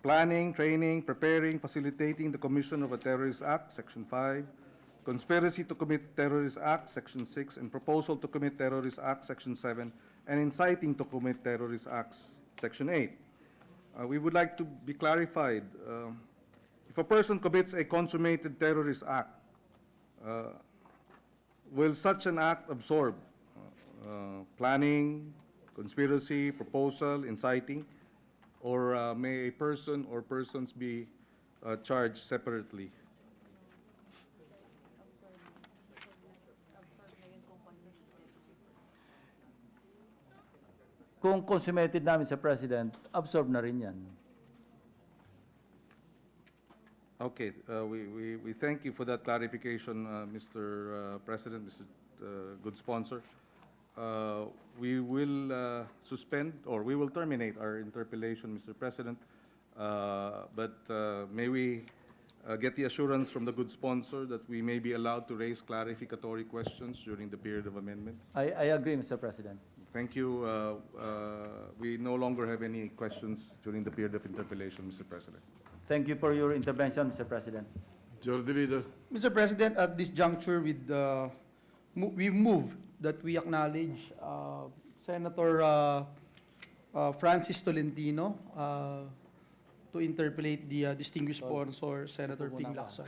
planning, training, preparing, facilitating the commission of a terrorist act, Section 5, conspiracy to commit terrorist act, Section 6, and proposal to commit terrorist act, Section 7, and inciting to commit terrorist acts, Section 8. We would like to be clarified. If a person commits a consummated terrorist act, will such an act absorb planning, conspiracy, proposal, inciting, or may a person or persons be charged separately? Kung consummated namin sa President, absorb na rin yan. Okay, we thank you for that clarification, Mr. President, Mr. Good Sponsor. We will suspend, or we will terminate our interpellation, Mr. President, but may we get the assurance from the Good Sponsor that we may be allowed to raise clarificatory questions during the period of amendments? I agree, Mr. President. Thank you. We no longer have any questions during the period of interpellation, Mr. President. Thank you for your intervention, Mr. President. Majority Leader. Mr. President, at this juncture, we move that we acknowledge Senator Francis Tolentino to interpolate the distinguished sponsor, Senator Ping Lacson.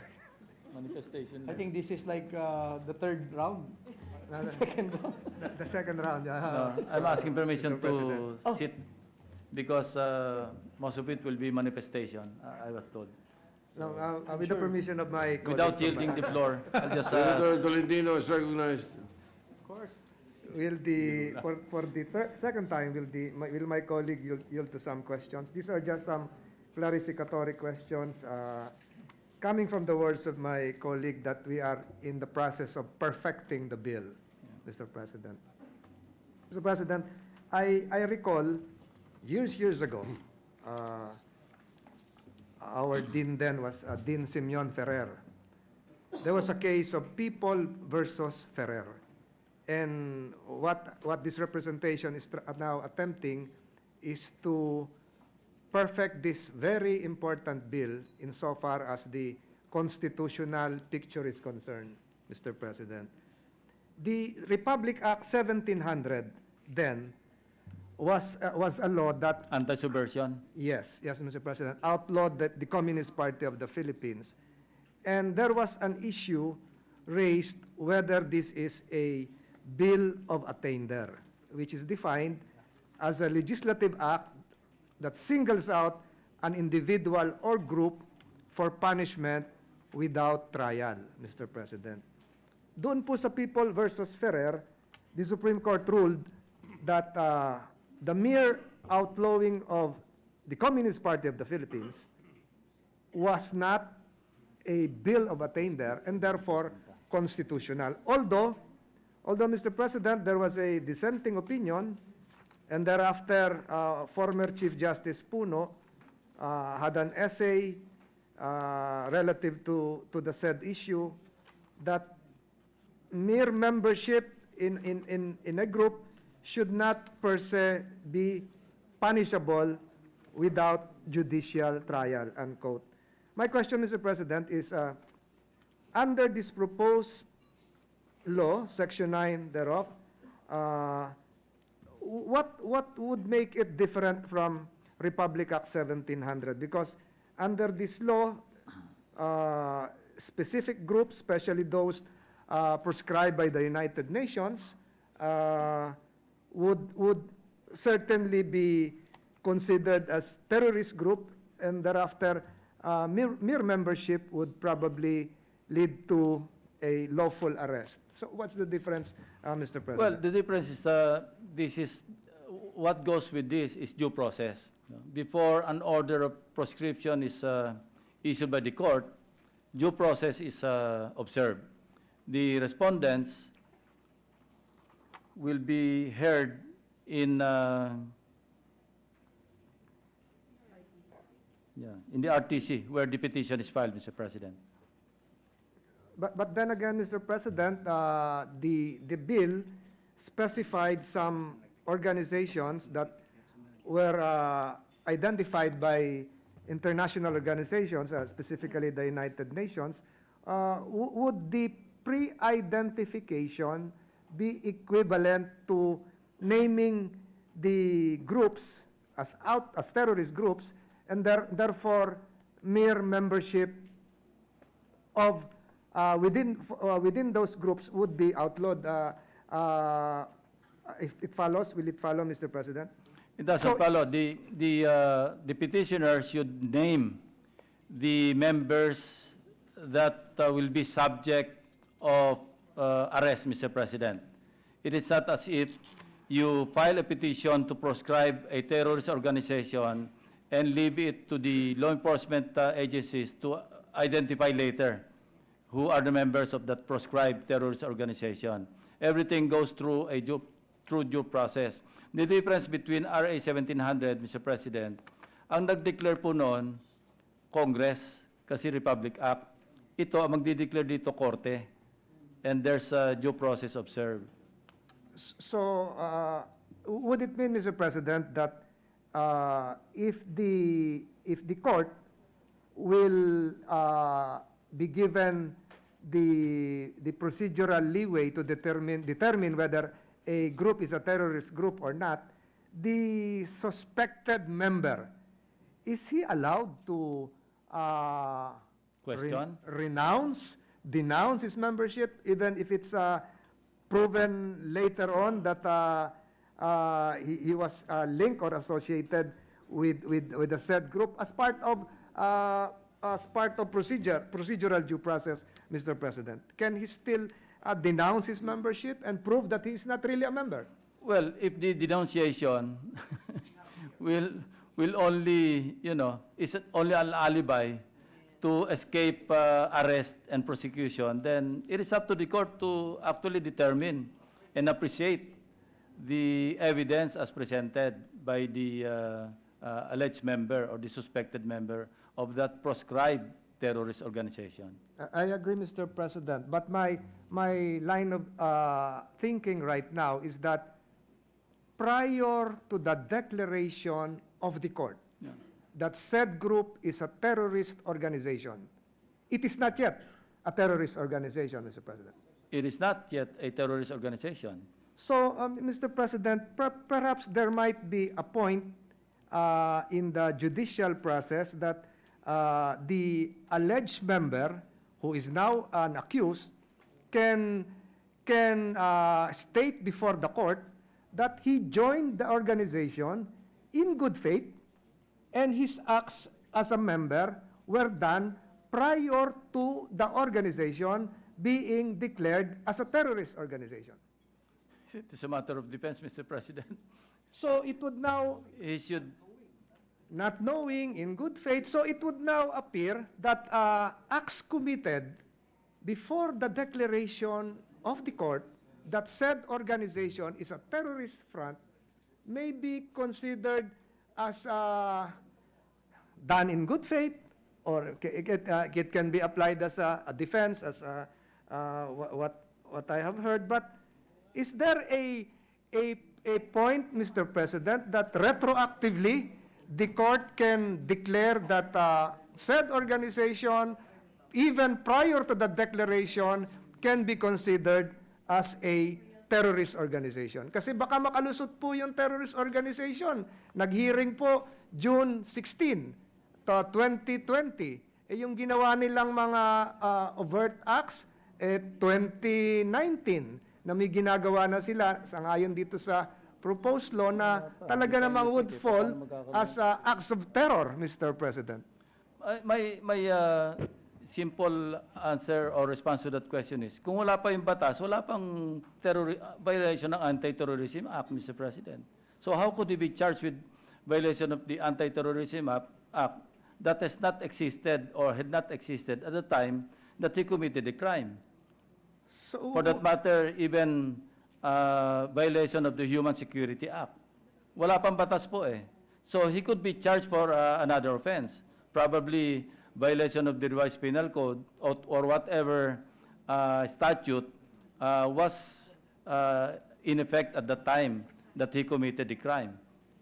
Manifestation. I think this is like the third round. Second round. The second round, I'm asking permission Mr. to President. sit because most of it will be manifestation, I was told. No, with the permission of my colleague. Without yielding the floor, I'll just, Senator Tolentino is recognized. Of course. For the second time, will my colleague yield to some questions? These are just some clarificatory questions coming from the words of my colleague that we are in the process of perfecting the bill, Mr. President. Mr. President, I recall years ago, our dean then was Dean Simeon Ferrer. There was a case of People versus Ferrer. And what this representation is now attempting is to perfect this very important bill insofar as the constitutional picture is concerned, Mr. President. The Republic Act 1700 then was a law that, anti-subversion. yes, Mr. President, outlawed the Communist Party of the Philippines. And there was an issue raised whether this is a bill of attainder, which is defined as a legislative act that singles out an individual or group for punishment without trial, Mr. President. Doon po sa People versus Ferrer, the Supreme Court ruled that the mere outlawing of the Communist Party of the Philippines was not a bill of attainder and therefore constitutional. Although, Mr. President, there was a dissenting opinion, and thereafter, former Chief Justice Puno had an essay relative to the said issue that mere membership in a group should not per se be punishable without judicial trial, unquote. My question, Mr. President, is under this proposed law, Section 9 thereof, what would make it different from Republic Act 1700? Because under this law, specific groups, especially those prescribed by the United Nations, would certainly be considered as terrorist group, and thereafter mere membership would probably lead to a lawful arrest. So what's the difference, Mr. President? Well, the difference is, what goes with this is due process. Before an order of proscription is issued by the court, due process is observed. The respondents will be heard in the RTC, where the petition is filed, Mr. President. But then again, Mr. President, the bill specified some organizations that were identified by international organizations, specifically the United Nations. Would the pre-identification be equivalent to naming the groups as terrorist groups, and therefore mere membership of within those groups would be outlawed? If it follows, will it follow, Mr. President? It doesn't follow. The petitioner should name the members that will be subject of arrest, Mr. President. It is not as if you file a petition to proscribe a terrorist organization and leave it to the law enforcement agencies to identify later who are the members of that proscribed terrorist organization. Everything goes through due process. The difference between RA 1700, Mr. President, ang nag-declare po noon, Congress, kasi Republic Act, ito ang magdi-declare dito, Korte, and there's a due process observed. So, would it mean, Mr. President, that if the court will be given the procedural leeway to determine whether a group is a terrorist group or not, the suspected member, is he allowed to Question? denounce his membership, even if it's proven later on that he was linked or associated with the said group as part of procedural due process, Mr. President? Can he still denounce his membership and prove that he is not really a member? Well, if the denunciation will only, is only an alibi to escape arrest and prosecution, then it is up to the court to actually determine and appreciate the evidence as presented by the alleged member or the suspected member of that proscribed terrorist organization. I agree, Mr. President, but my line of thinking right now is that prior to the declaration of the court that said group is a terrorist organization, it is not yet a terrorist organization, Mr. President. It is not yet a terrorist organization. So, Mr. President, perhaps there might be a point in the judicial process that the alleged member, who is now an accused, can state before the court that he joined the organization in good faith and his acts as a member were done prior to the organization being declared as a terrorist organization. It is a matter of defense, Mr. President. So it would now, He should, not knowing, in good faith, so it would now appear that acts committed before the declaration of the court that said organization is a terrorist front may be considered as done in good faith, or it can be applied as a defense, as what I have heard. But is there a point, Mr. President, that retroactively the court can declare that said organization, even prior to the declaration, can be considered as a terrorist organization? Kasi baka makalusot po yung terrorist organization. Nag-hearing po June 16 to 2020. Yung ginawa nilang mga overt acts, 2019, na may ginagawa na sila, sangayon dito sa proposed law, na talaga namang would fall as acts of terror, Mr. President. my simple answer or response to that question is, kung wala pa yung batas, wala pang violation ng Anti-terrorism Act, Mr. President. So how could he be charged with violation of the Anti-terrorism Act that has not existed or had not existed at the time that he committed the crime? So, For that matter, even violation of the Human Security Act. Wala pang batas po eh. So he could be charged for another offense. Probably violation of the revised penal code or whatever statute was in effect at the time that he committed the crime.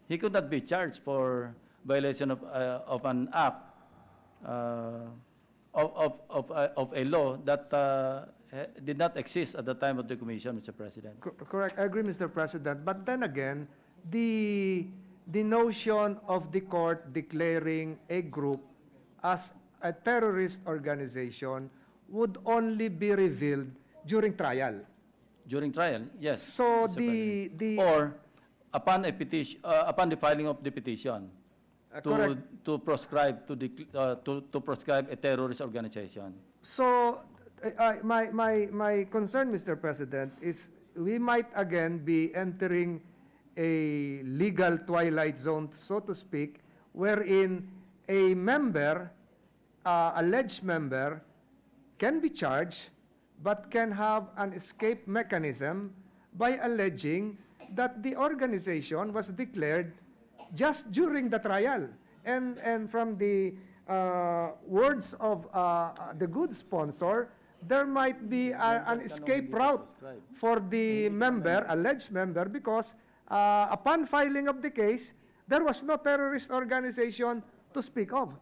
He could not be charged for violation of an act of a law that did not exist at the time of the commission, Mr. President. Correct. I agree, Mr. President. But then again, the notion of the court declaring a group as a terrorist organization would only be revealed during trial. During trial, yes. So Mr. President. Or upon a petition, upon the filing of the petition correct. to prescribe to prescribe a terrorist organization. So my concern, Mr. President, is we might again be entering a legal twilight zone, so to speak, wherein a member, alleged member, can be charged but can have an escape mechanism by alleging that the organization was declared just during the trial. And from the words of the good sponsor, there might be an escape route for the member, alleged member, because upon filing of the case, there was no terrorist organization to speak of.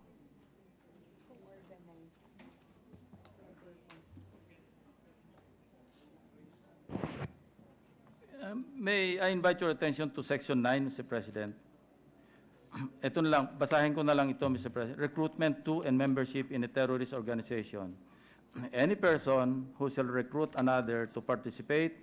May I invite your attention to Section 9, Mr. President? Ito na lang, basahin ko na lang ito, Mr. President. Recruitment to and membership in a terrorist organization. Any person who shall recruit another to participate,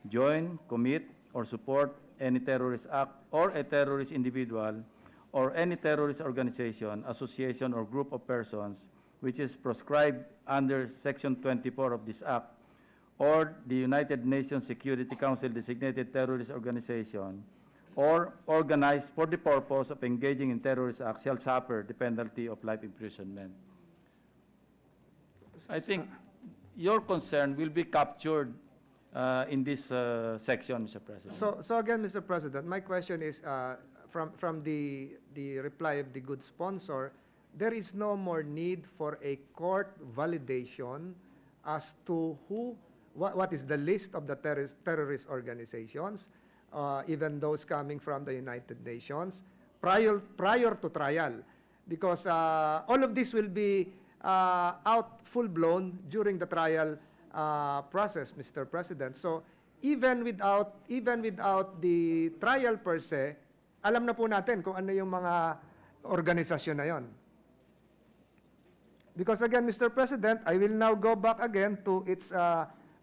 join, commit, or support any terrorist act or a terrorist individual or any terrorist organization, association, or group of persons which is prescribed under Section 24 of this act, or the United Nations Security Council designated terrorist organization, or organized for the purpose of engaging in terrorist acts shall suffer the penalty of life imprisonment. I think your concern will be captured in this section, Mr. President. So again, Mr. President, my question is, from the reply of the good sponsor, there is no more need for a court validation as to what is the list of the terrorist organizations, even those coming from the United Nations, prior to trial, because all of this will be out full-blown during the trial process, Mr. President. So even without the trial per se, alam na po natin kung ano yung mga organisasyon na yon. Because again, Mr. President, I will now go back again to its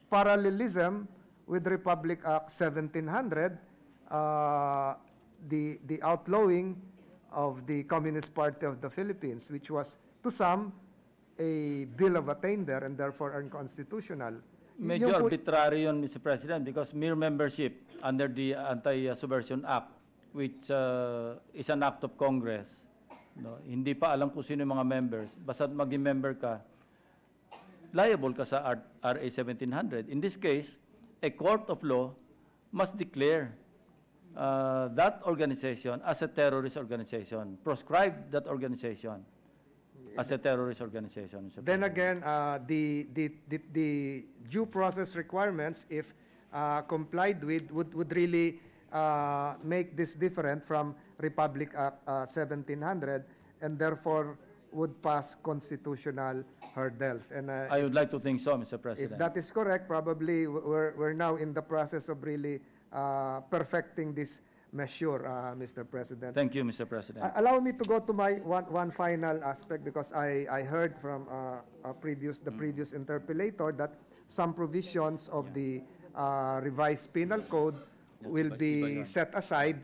parallelism with Republic Act 1700, the outlawing of the Communist Party of the Philippines, which was to some a bill of attainder and therefore unconstitutional. Medyo Yung po- arbitrary yun, Mr. President, because mere membership under the Anti-Subversion Act which is an act of Congress, no, hindi pa alam kung sino yung mga members, basta maging member ka, liable ka sa RA 1700. In this case, a court of law must declare that organization as a terrorist organization, proscribe that organization as a terrorist organization. Mr. Then President. again, the due process requirements, if complied with, would really make this different from Republic Act 1700, and therefore would pass constitutional hurdles. And I would like to think so, Mr. if President. that is correct, probably we're now in the process of really perfecting this measure, Mr. President. Thank you, Mr. President. Allow me to go to my one final aspect, because I heard from the previous interpellator that some provisions of the revised penal code will be set aside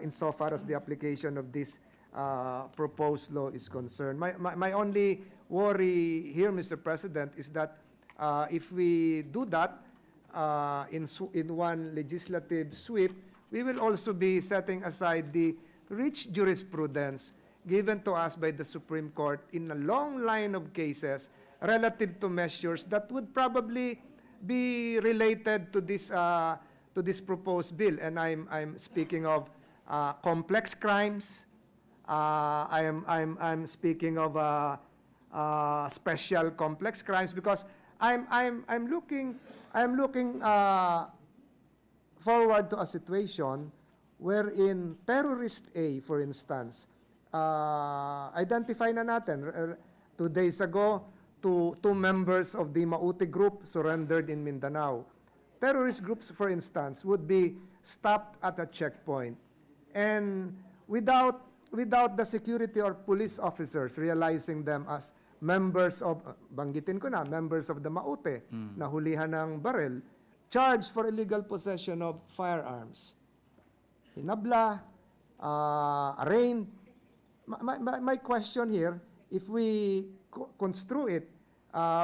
insofar as the application of this proposed law is concerned. My only worry here, Mr. President, is that if we do that in one legislative sweep, we will also be setting aside the rich jurisprudence given to us by the Supreme Court in a long line of cases relative to measures that would probably be related to this proposed bill. And I'm speaking of complex crimes. I'm speaking of special complex crimes, because I'm looking forward to a situation wherein terrorist A, for instance, identify na natin, 2 days ago, two members of the Maute group surrendered in Mindanao. Terrorist groups, for instance, would be stopped at a checkpoint, and without the security or police officers realizing them as members of, banggitin ko na, members of the Maute, nahulihan ng baril, charged for illegal possession of firearms. Hinabla, arraigned. My question here, if we construe it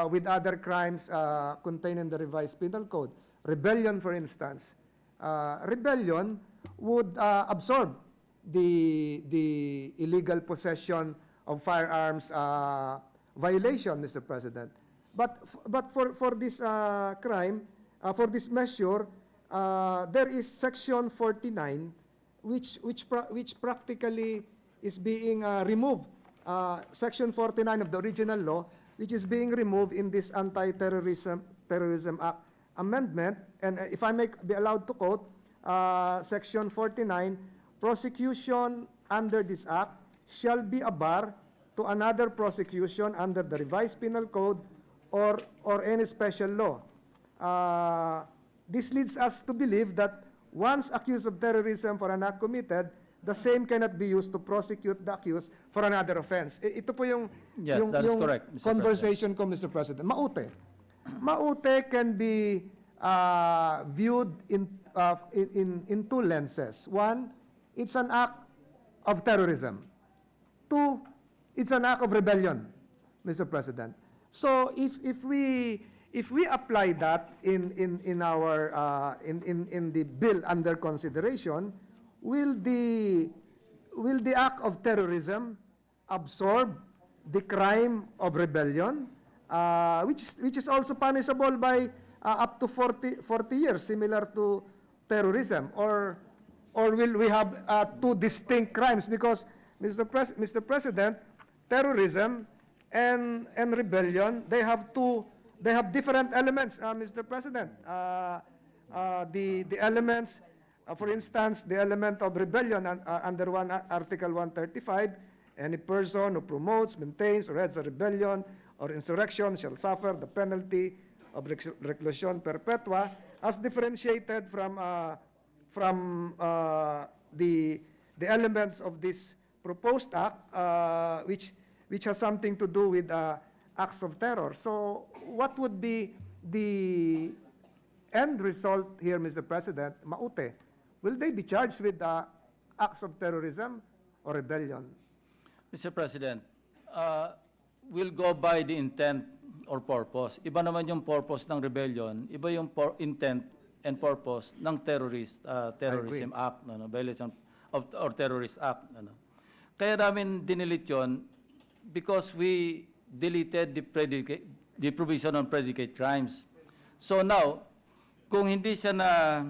with other crimes contained in the revised penal code, rebellion, for instance, rebellion would absorb the illegal possession of firearms violation, Mr. President. But for this crime, for this measure, there is Section 49, which practically is being removed. Section 49 of the original law, which is being removed in this Anti-terrorism Act amendment. And if I may be allowed to quote, Section 49, prosecution under this act shall be a bar to another prosecution under the revised penal code or any special law. This leads us to believe that once accused of terrorism for an act committed, the same cannot be used to prosecute the accused for another offense. Ito po yung, Yeah, that is correct, Mr. conversation ko, Mr. President. Maute. Maute can be viewed in two lenses. One, it's an act of terrorism. Two, it's an act of rebellion, Mr. President. So if we apply that in our in the bill under consideration, will the act of terrorism absorb the crime of rebellion, which is also punishable by up to 40 years, similar to terrorism, or will we have two distinct crimes? Because Mr. President, terrorism and rebellion, they have different elements, Mr. President. The elements, for instance, the element of rebellion under Article 135, any person who promotes, maintains, or heads a rebellion or insurrection shall suffer the penalty of reclusion perpetua, as differentiated from the elements of this proposed act, which has something to do with acts of terror. So what would be the end result here, Mr. President? Maute, will they be charged with acts of terrorism or rebellion? Mr. President, we'll go by the intent or purpose. Iba naman yung purpose ng rebellion, iba yung intent and purpose ng terrorism act, violation or Terrorist Act. Ano. Kaya namin dinilit yon because we deleted the provision on predicate crimes. So now, kung hindi siya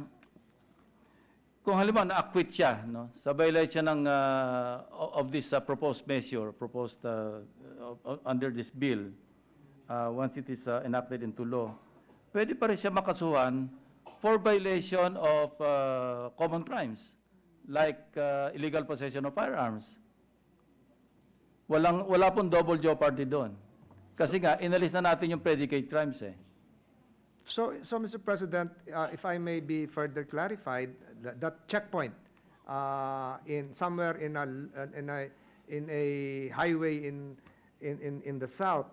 kung halimbawa na-acquit siya no, sa violation of this proposed measure, proposed under this bill, once it is enacted into law, pwede pa rin siya makasuhan for violation of common crimes like illegal possession of firearms. Wala pong double jeopardy doon. Kasi nga, inalis na natin yung predicate crimes eh. So, Mr. President, if I may be further clarified, that checkpoint in somewhere in a highway in the south,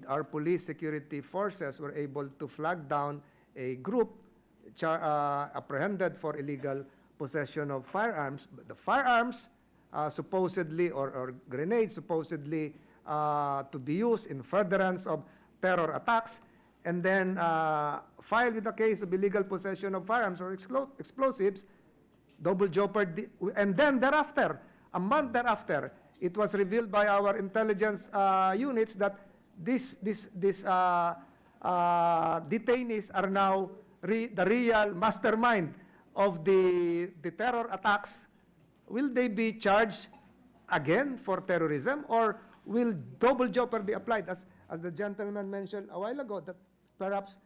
our police security forces were able to flag down a group apprehended for illegal possession of firearms. But the firearms supposedly or grenades supposedly to be used in furtherance of terror attacks, and then filed with a case of illegal possession of firearms or explosives, double jeopardy, and then thereafter, a month thereafter, it was revealed by our intelligence units that these detainees are now the real mastermind of the terror attacks. Will they be charged again for terrorism, or will double jeopardy applied, as the gentleman mentioned a while ago, that perhaps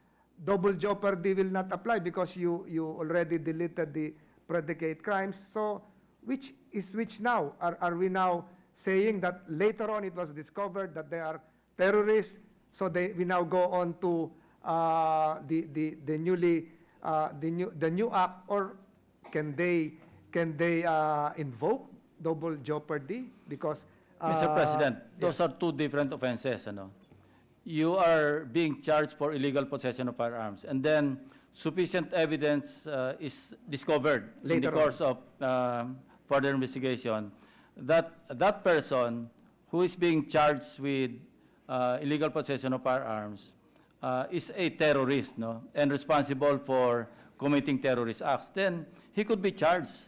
double jeopardy will not apply because you already deleted the predicate crimes? So which is which now? Are we now saying that later on it was discovered that they are terrorists, so we now go on to the new act, or can they invoke double jeopardy? Because Mr. President, those are two different offenses. Ano? You are being charged for illegal possession of firearms, and then sufficient evidence is discovered in the Later course of further investigation that that person who is being charged with illegal possession of firearms is a terrorist, no, and responsible for committing terrorist acts. Then he could be charged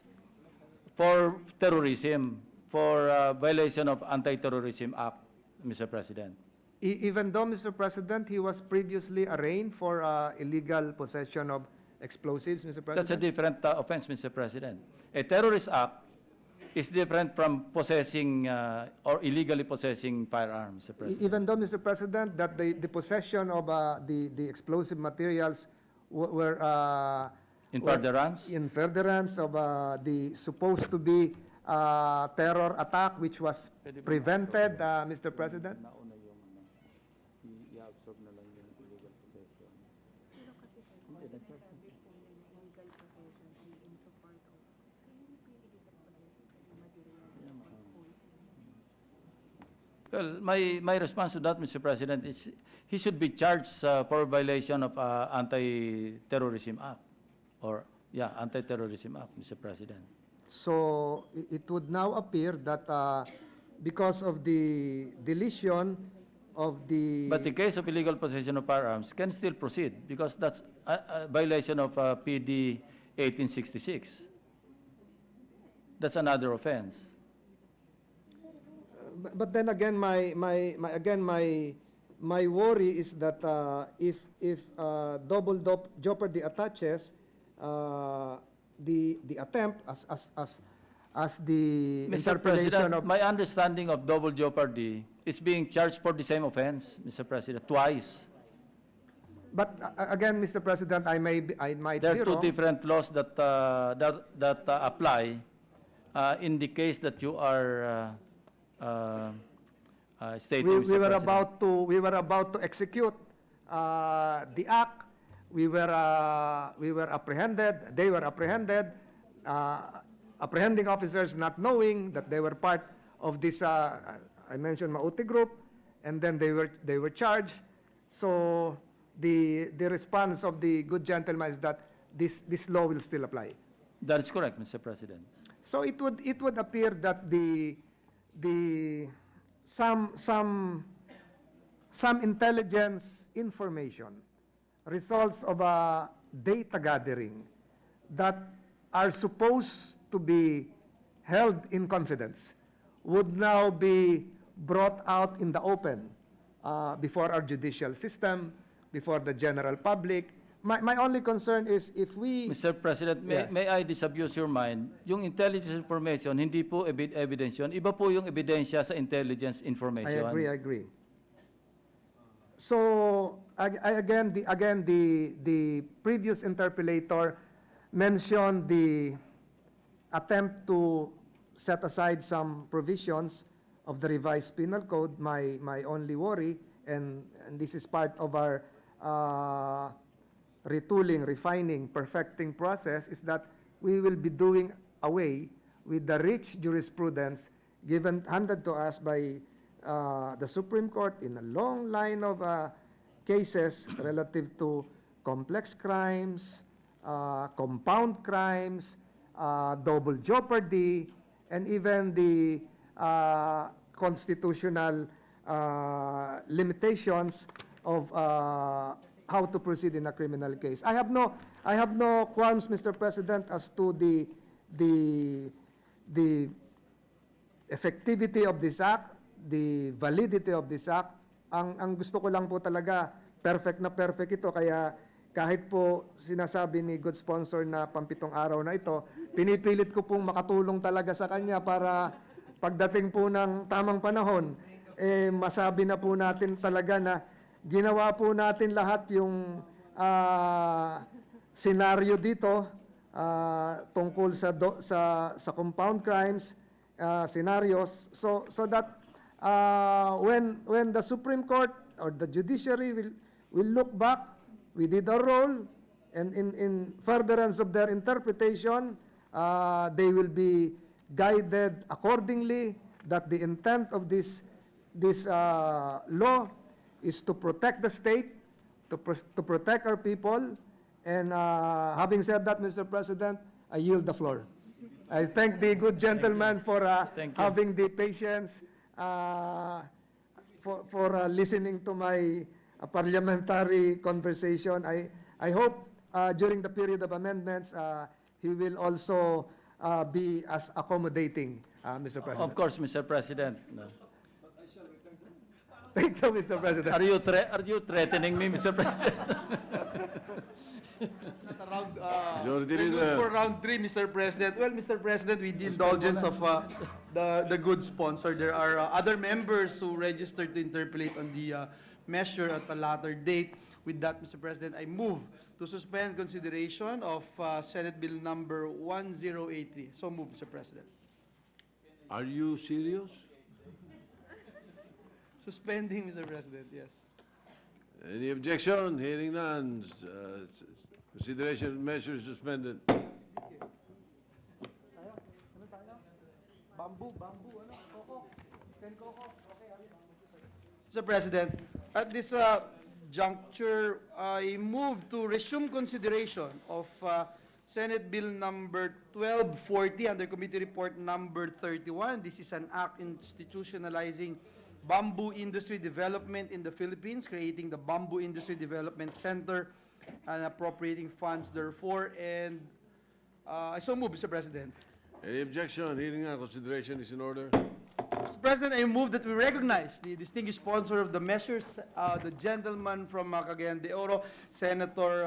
for terrorism, for violation of Anti-terrorism Act, Mr. President. even though, Mr. President, he was previously arraigned for illegal possession of explosives, Mr. President? That's a different offense, Mr. President. A terrorist act is different from possessing or illegally possessing firearms, Mr. President. Even though, Mr. President, that the possession of the explosive materials were In furtherance? in furtherance of the supposed to be terror attack which was prevented, Mr. President? Well, my response to that, Mr. President, is he should be charged for violation of Anti-terrorism Act, or Anti-terrorism Act, Mr. President. So it would now appear that because of the deletion of the... But the case of illegal possession of firearms can still proceed because that's a violation of PD 1866. That's another offense. But then again, my worry is that if double jeopardy attaches, the attempt as the Mr. interpolation President, of... my understanding of double jeopardy is being charged for the same offense, Mr. President, twice. But again, Mr. President, I might There be are two wrong. different laws that apply in the case that you are stating, Mr. We were President. about to execute the act. We were apprehended. They were apprehended. Apprehending officers not knowing that they were part of this. I mentioned Mauti group, and then they were charged. So the response of the good gentleman is that this law will still apply. That is correct, Mr. President. So it would appear that some intelligence information, results of a data gathering that are supposed to be held in confidence would now be brought out in the open before our judicial system, before the general public. My only concern is if we... Mr. President, Yes. may I disabuse your mind? Yung intelligence information, hindi po evidence yun. Iba po yung ebidensya sa intelligence information. I agree. So again, the previous interpellator mentioned the attempt to set aside some provisions of the revised penal code. My only worry, and this is part of our retooling, refining, perfecting process, is that we will be doing away with the rich jurisprudence handed to us by the Supreme Court in a long line of cases relative to complex crimes, compound crimes, double jeopardy, and even the constitutional limitations of how to proceed in a criminal case. I have no qualms, Mr. President, as to the effectivity of this act, the validity of this act. Ang gusto ko lang po talaga, perfect na perfect ito, kaya kahit po sinasabi ni good sponsor na pampitong araw na ito, pinipilit ko pong makatulong talaga sa kanya para pagdating po ng tamang panahon, masabi na po natin talaga na ginawa po natin lahat yung senaryo dito tungkol sa compound crimes, scenarios, so that when the Supreme Court or the judiciary will look back, we did our role, and in furtherance of their interpretation, they will be guided accordingly, that the intent of this law is to protect the state, to protect our people. And having said that, Mr. President, I yield the floor. I thank the good gentleman for having the patience, for listening to my parliamentary conversation. I hope during the period of amendments, he will also be as accommodating, Mr. President. Of course, Mr. President. No. Thank you, Mr. President. Are you threatening me, Mr. President? Majority We're good Leader. for round 3, Mr. President. Well, Mr. President, with the indulgence of the good sponsor, there are other members who registered to interpolate on the measure at a later date. With that, Mr. President, I move to suspend consideration of Senate Bill number 1083. So move, Mr. President. Are you serious? Suspending, Mr. President, yes. Any objection? Hearing none. Consideration measure suspended. Mr. President, at this juncture, I move to resume consideration of Senate Bill number 1240 under Committee Report number 31. This is an act institutionalizing bamboo industry development in the Philippines, creating the Bamboo Industry Development Center and appropriating funds therefore. And I so move, Mr. President. Any objection? Hearing none. Consideration is in order. Mr. President, I move that we recognize the distinguished sponsor of the measures, the gentleman from Cagayan de Oro, Senator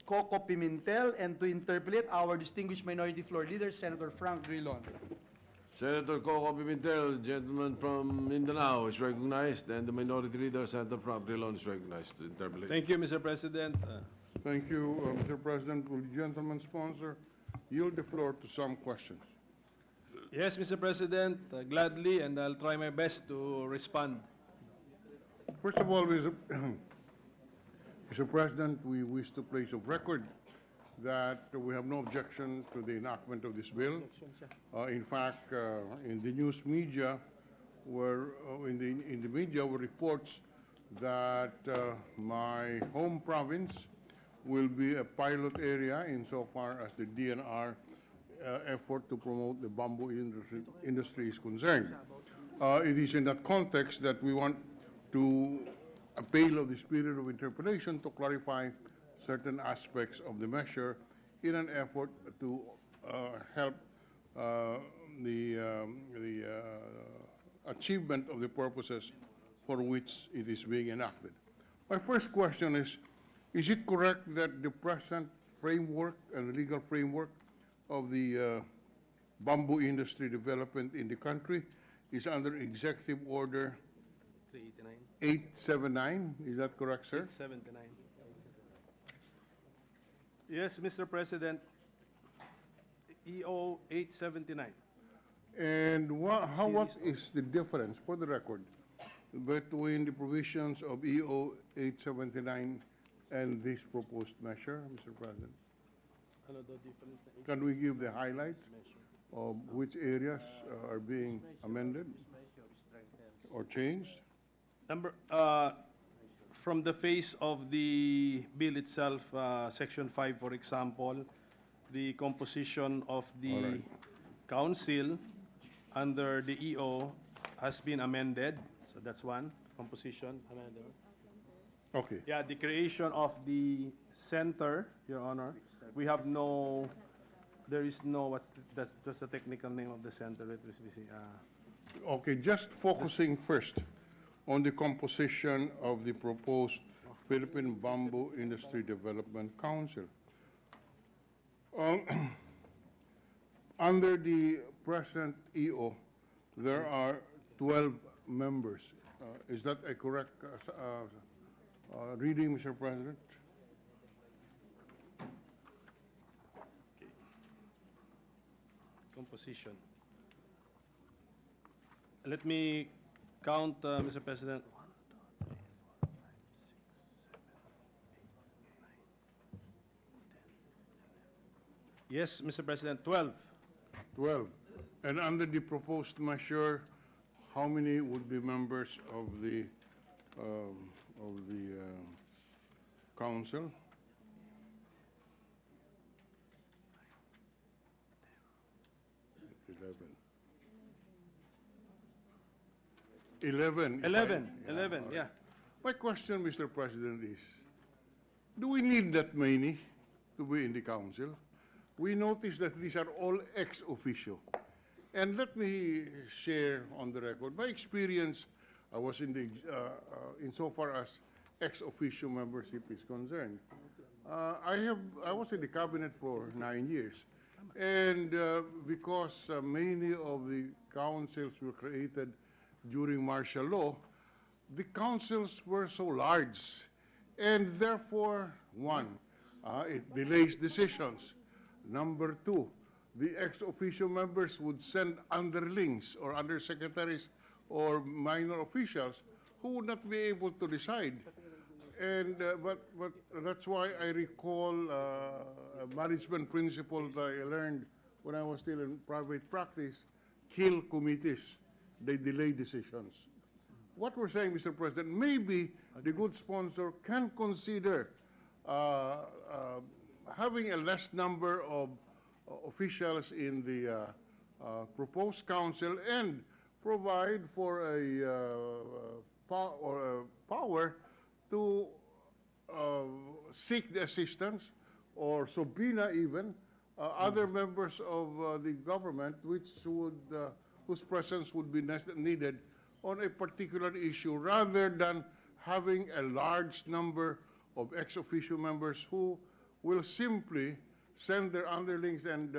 Coco Pimentel, and to interpolate our distinguished minority floor leader, Senator Frank Drilon. Senator Coco Pimentel, gentleman from Mindanao, is recognized, and the minority leader, Senator Frank Drilon, is recognized to interpolate. Thank you, Mr. President. Thank you, Mr. President. Will the gentleman sponsor yield the floor to some questions? Yes, Mr. President, gladly, and I'll try my best to respond. First of all, Mr. President, we wish to place of record that we have no objection to the enactment of this bill. In fact, in the news media, in the media were reports that my home province will be a pilot area insofar as the DNR effort to promote the bamboo industry is concerned. It is in that context that we want to appeal of the spirit of interpolation to clarify certain aspects of the measure in an effort to help achievement of the purposes for which it is being enacted. My first question is it correct that the present framework and legal framework of the bamboo industry development in the country is under Executive Order 879? Is that correct, sir? 79. Yes, Mr. President, EO 879. And what is the difference, for the record, between the provisions of EO 879 and this proposed measure, Mr. President? Can we give the highlights of which areas are being amended or changed? From the face of the bill itself, Section 5, for example, the composition of the All right. council under the EO has been amended. So that's one, composition amended. Okay. Yeah, the creation of the center, Your Honor, we have no, there is no, that's the technical name of the center, let me see. Okay, just focusing first on the composition of the proposed Philippine Bamboo Industry Development Council. Under the present EO, there are 12 members. Is that a correct reading, Mr. President? Composition. Let me count, Mr. President. 1, 2, 3, 4, 5, 6, 7, 8, 9, 10. Yes, Mr. President, 12. 12. And under the proposed measure, how many would be members of the council? 11. 11, yeah. My question, Mr. President, is, do we need that many to be in the council? We notice that these are all ex officio. And let me share on the record, my experience, I was in the, insofar as ex officio membership is concerned. I was in the cabinet for 9 years. And because many of the councils were created during martial law, the councils were so large. And therefore, one, it delays decisions. Number two, the ex officio members would send underlings or undersecretaries or minor officials who would not be able to decide. And but that's why I recall a management principle that I learned when I was still in private practice: kill committees, they delay decisions. What we're saying, Mr. President, maybe the good sponsor can consider having a less number of officials in the proposed council and provide for a power to seek the assistance or subpoena even other members of the government whose presence would be needed on a particular issue, rather than having a large number of ex officio members who will simply send their underlings and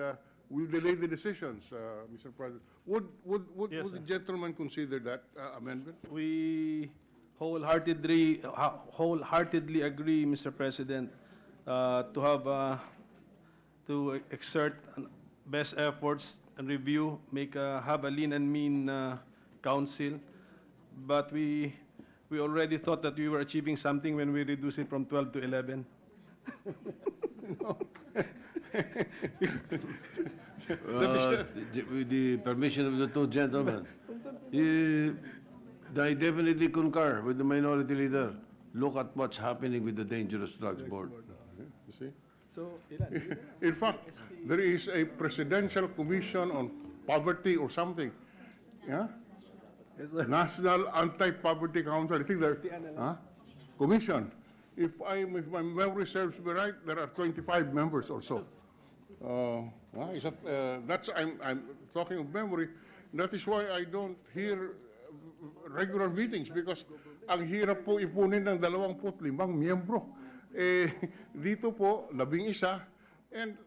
will delay the decisions, Mr. President. Would Yes, the gentleman consider that amendment? We wholeheartedly agree, Mr. President, to have to exert best efforts and review, have a lean and mean council. But we already thought that we were achieving something when we reduced it from 12 to 11. With the permission of the two gentlemen, I definitely concur with the minority leader. Look at what's happening with the Dangerous Drugs Board. You see? So, In fact, there is a presidential commission on poverty or something. Yeah? National Anti-Poverty Council. I think there, commission. If my memory serves me right, there are 25 members or so. That's I'm talking of memory. That is why I don't hear regular meetings because ang hirap po ipunin ng 25 miyembro. Dito po, 11. And,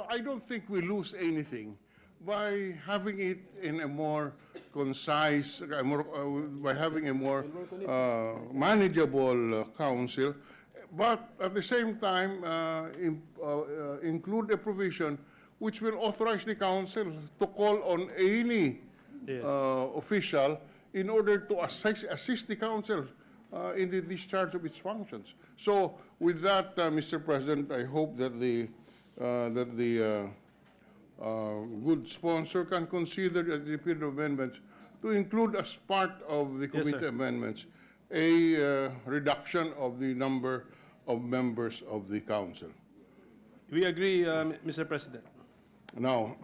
I don't think we lose anything by having it in a more concise, by having a more manageable council. But at the same time, include a provision which will authorize the council to call on any official in order to assist the council in the discharge of its functions. So, with that, Mr. President, I hope that the good sponsor can consider the period of amendments to include as part of the committee sir. amendments a reduction of the number of members of the council. We agree, Mr. President. Now,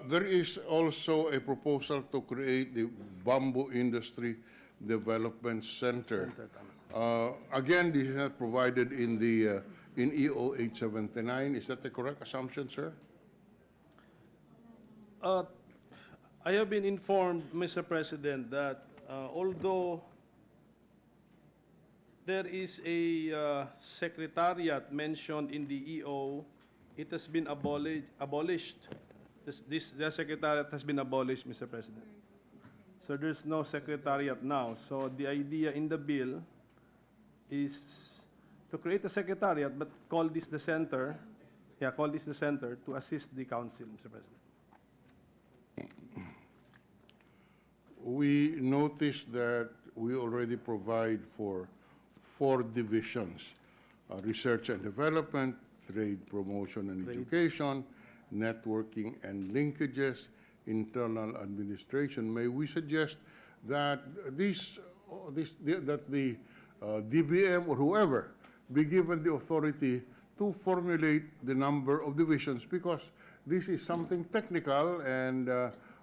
there is also a proposal to create the Bamboo Industry Development Center. Again, this is not provided in the in EO 879. Is that the correct assumption, sir? I have been informed, Mr. President, that although there is a secretariat mentioned in the EO, it has been abolished. The secretariat has been abolished, Mr. President. So there's no secretariat now. So the idea in the bill is to create a secretariat, but call this the center. Yeah, call this the center to assist the council, Mr. President. We noticed that we already provide for 4 divisions: research and development, trade promotion and education, networking and linkages, internal administration. May we suggest that that the DBM or whoever be given the authority to formulate the number of divisions, because this is something technical, and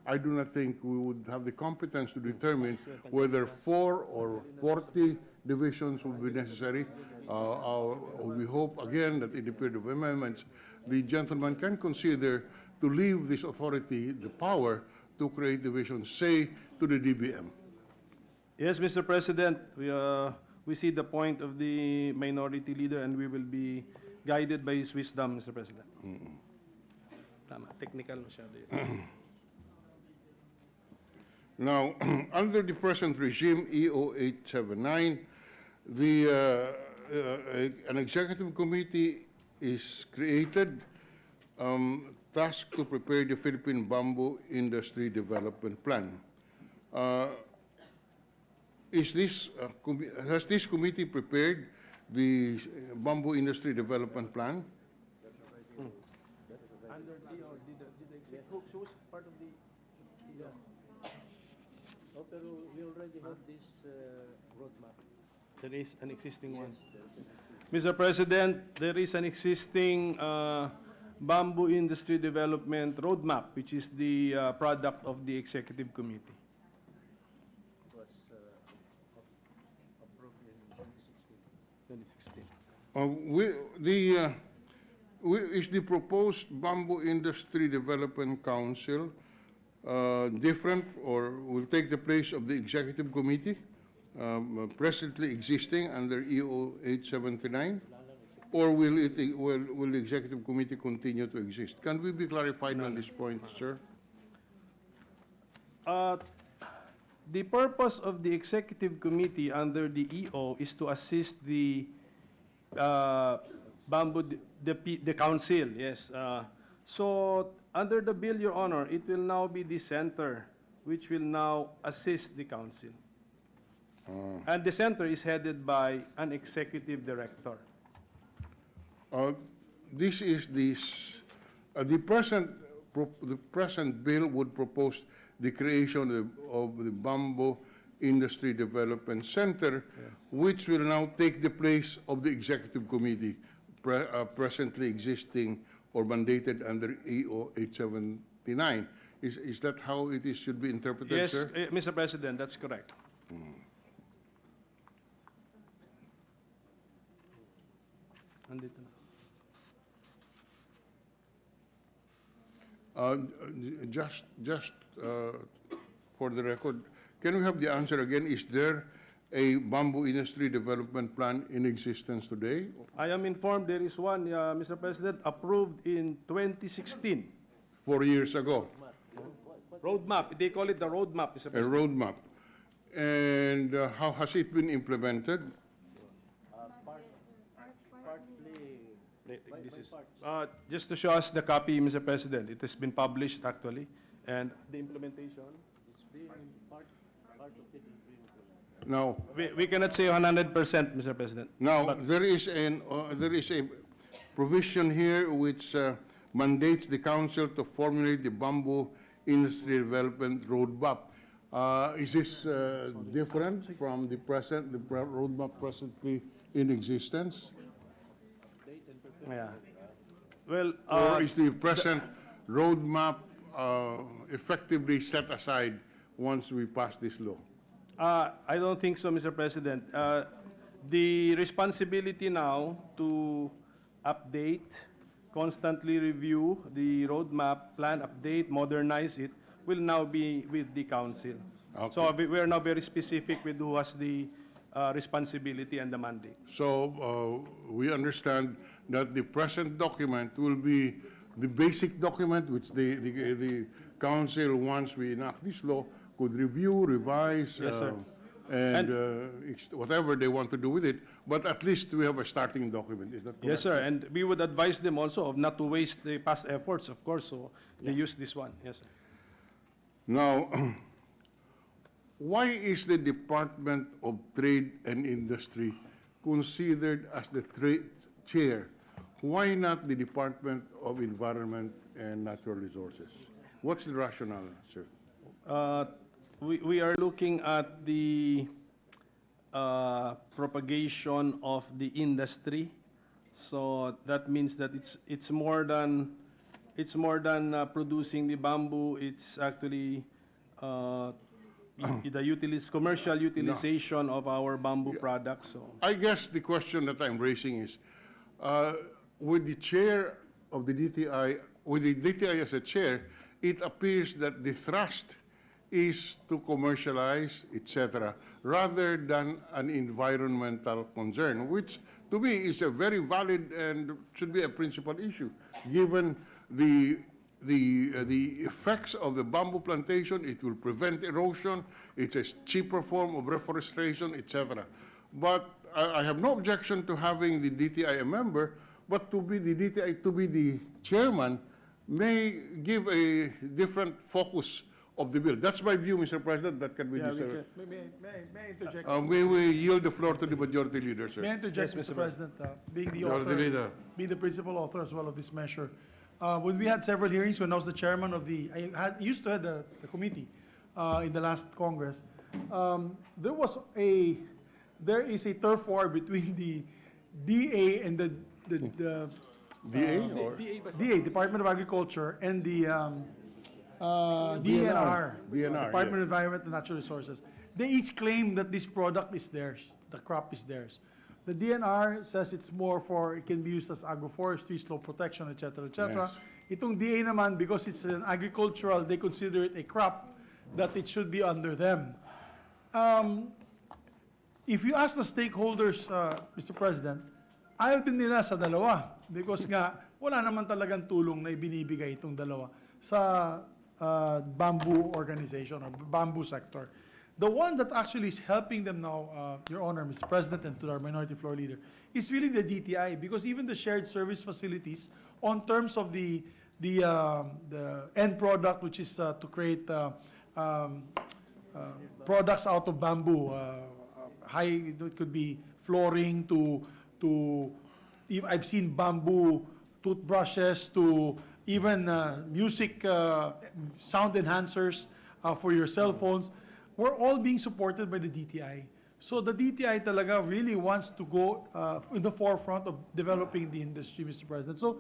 I do not think we would have the competence to determine whether 4 or 40 divisions will be necessary. We hope, again, that in the period of amendments, the gentleman can consider to leave this authority the power to create divisions, say, to the DBM. Yes, Mr. President, we see the point of the minority leader, and we will be guided by his wisdom, Mr. President. Tama, technical masyado yun. Now, under the present regime, EO 879, an executive committee is created, tasked to prepare the Philippine Bamboo Industry Development Plan. Has this committee prepared the Bamboo Industry Development Plan? Under the, or who's part of the, Oh, pero we already have this roadmap. there is an existing one. Mr. President, there is an existing bamboo industry development roadmap, which is the product of the executive committee. It was approved in 2016. 2016. Is the proposed Bamboo Industry Development Council different or will take the place of the executive committee presently existing under EO 879? Or will the executive committee continue to exist? Can we be clarified on this point, sir? The purpose of the executive committee under the EO is to assist the the council, yes. So under the bill, Your Honor, it will now be the center which will now assist the council. And the center is headed by an executive director. This is the present bill would propose the creation of the Bamboo Industry Development Center, which will now take the place of the executive committee presently existing or mandated under EO 879. Is that how it is, should be interpreted, Yes, sir? Mr. President, that's correct. Andito na. Just for the record, can we have the answer again? Is there a bamboo industry development plan in existence today? I am informed there is one, Mr. President, approved in 2016. 4 years ago, Roadmap, they call it the roadmap, Mr. a President. roadmap. And how has it been implemented? This is, just to show us the copy, Mr. President, it has been published actually, and the implementation is being part of it. Now, We cannot say 100%, Mr. President. Now, there is a provision here which mandates the council to formulate the bamboo industry development roadmap. Is this different from the roadmap presently in existence? Yeah. Well, Or is the present roadmap effectively set aside once we pass this law? I don't think so, Mr. President. The responsibility now to update, constantly review the roadmap, plan, update, modernize it, will now be with the council. Okay. So we are now very specific with who has the responsibility and the mandate. So we understand that the present document will be the basic document which the council, once we enact this law, could review, revise, Yes, sir. and whatever they want to do with it, but at least we have a starting document. Is that correct? Yes, sir, and we would advise them also of not to waste the past efforts, of course, so they use this one. Yes, sir. Now, why is the Department of Trade and Industry considered as the chair? Why not the Department of Environment and Natural Resources? What's the rationale, sir? We are looking at the propagation of the industry. So that means that it's more than producing the bamboo. It's actually the commercial utilization of our bamboo products. So I guess the question that I'm raising is, with the chair of the DTI, with the DTI as a chair, it appears that the thrust is to commercialize, etc., rather than an environmental concern, which to me is a very valid and should be a principal issue, given the effects of the bamboo plantation. It will prevent erosion. It's a cheaper form of reforestation, etc. But I have no objection to having the DTI a member, but to be the DTI to be the chairman may give a different focus of the bill. That's my view, Mr. President. That can be deserved. May I interject? May we yield the floor to the majority leader, sir? May I interject, Yes, Mr. Mr. President, being the Majority author, Leader. being the principal author as well of this measure. When we had several hearings, when I was the chairman of I used to head the committee in the last Congress, there is a turf war between the DA and the DA or? DA, Department of Agriculture, and the DNR, DNR, Department yeah. of Environment and Natural Resources. They each claim that this product is theirs, the crop is theirs. The DNR says it's more for, it can be used as agroforestry, slope protection, etc., etc. Yes. Itong DA naman, because it's an agricultural, they consider it a crop, that it should be under them. If you ask the stakeholders, Mr. President, ayaw din nila sa dalawa. Because nga, wala naman talagang tulong na ibinibigay itong dalawa sa bamboo organization or bamboo sector. The one that actually is helping them now, Your Honor, Mr. President, and to our minority floor leader, is really the DTI, because even the shared service facilities, on terms of the end product, which is to create products out of bamboo, it could be flooring I've seen bamboo toothbrushes to even music sound enhancers for your cell phones. We're all being supported by the DTI. So the DTI talaga really wants to go in the forefront of developing the industry, Mr. President. So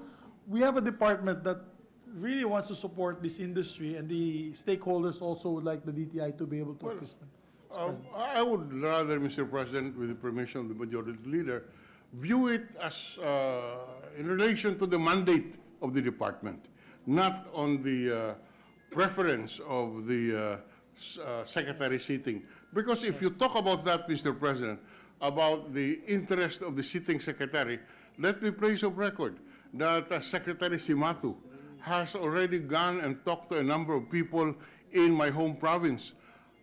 we have a department that really wants to support this industry, and the stakeholders also would like the DTI to be able to assist them. I would rather, Mr. President, with the permission of the majority leader, view it as in relation to the mandate of the department. not on the preference of the secretary sitting. Because if you talk about that, Mr. President, about the interest of the sitting secretary, let me place on record that Secretary Simatu has already gone and talked to a number of people in my home province,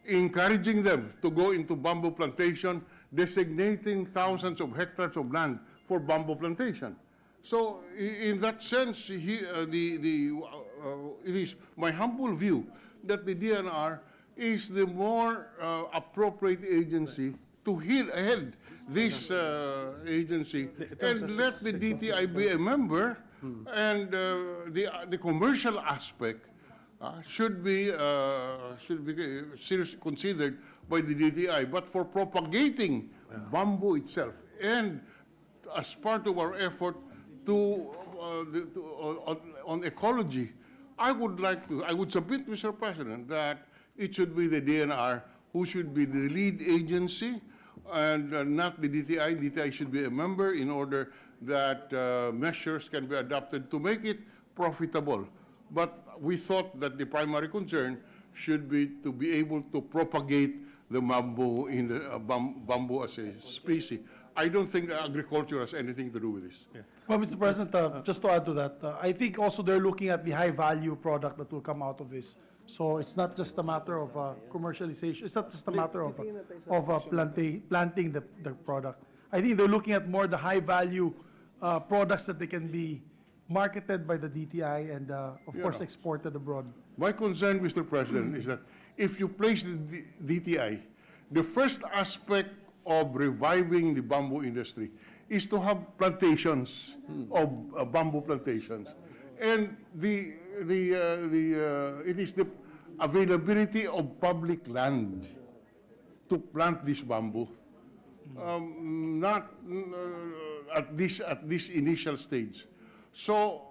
encouraging them to go into bamboo plantation, designating thousands of hectares of land for bamboo plantation. So in that sense, it is my humble view that the DNR is the more appropriate agency to head ahead this agency and let the DTI be a member, and the commercial aspect should be seriously considered by the DTI. But for propagating bamboo itself, and as part of our effort on ecology, I would submit, Mr. President, that it should be the DNR who should be the lead agency and not the DTI. DTI should be a member in order that measures can be adopted to make it profitable. But we thought that the primary concern should be to be able to propagate the bamboo in the bamboo as a species. I don't think agriculture has anything to do with this. Well, Mr. President, just to add to that, I think also they're looking at the high-value product that will come out of this. So it's not just a matter of commercialization. It's not just a matter of planting the product. I think they're looking at more the high-value products that they can be marketed by the DTI and, of course, exported abroad. My concern, Mr. President, is that if you place the DTI, the first aspect of reviving the bamboo industry is to have plantations of bamboo plantations, and it is the availability of public land to plant this bamboo, not at this initial stage. So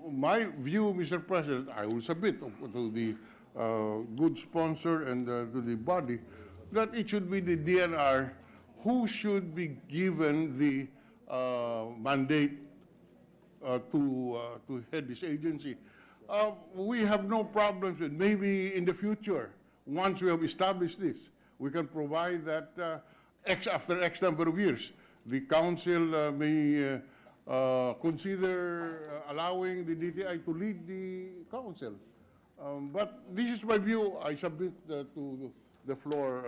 my view, Mr. President, I will submit to the good sponsor and to the body that it should be the DNR who should be given the mandate to head this agency. We have no problems with maybe in the future, once we have established this, we can provide that after X number of years, the council may consider allowing the DTI to lead the council. But this is my view. I submit to the floor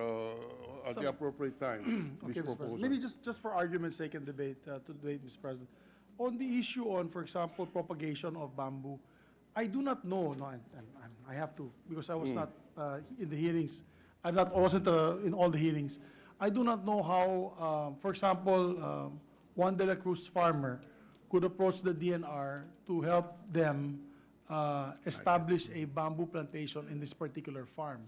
at the appropriate time, this Okay, Mr. proposal. President. Maybe just for argument's sake and debate, Mr. President. On the issue on, for example, propagation of bamboo, I do not know, no, and I have to, because I was not in the hearings, I wasn't in all the hearings. I do not know how, for example, Juan de la Cruz farmer could approach the DNR to help them establish a bamboo plantation in this particular farm.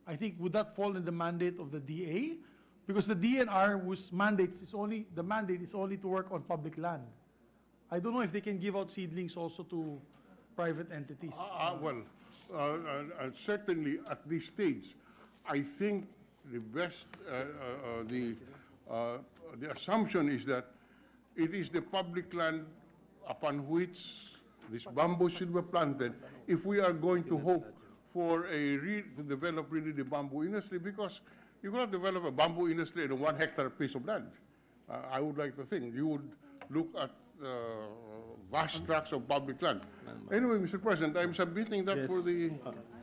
I think, would that fall in the mandate of the DA? Because the DNR, whose mandate is only to work on public land. I don't know if they can give out seedlings also to private entities. Certainly at this stage, I think the best, the assumption is that it is the public land upon which this bamboo should be planted if we are going to hope for to develop really the bamboo industry, because you cannot develop a bamboo industry in a 1 hectare piece of land. I would like to think you would look at vast tracts of public land. Anyway, Mr. President, I'm submitting that for the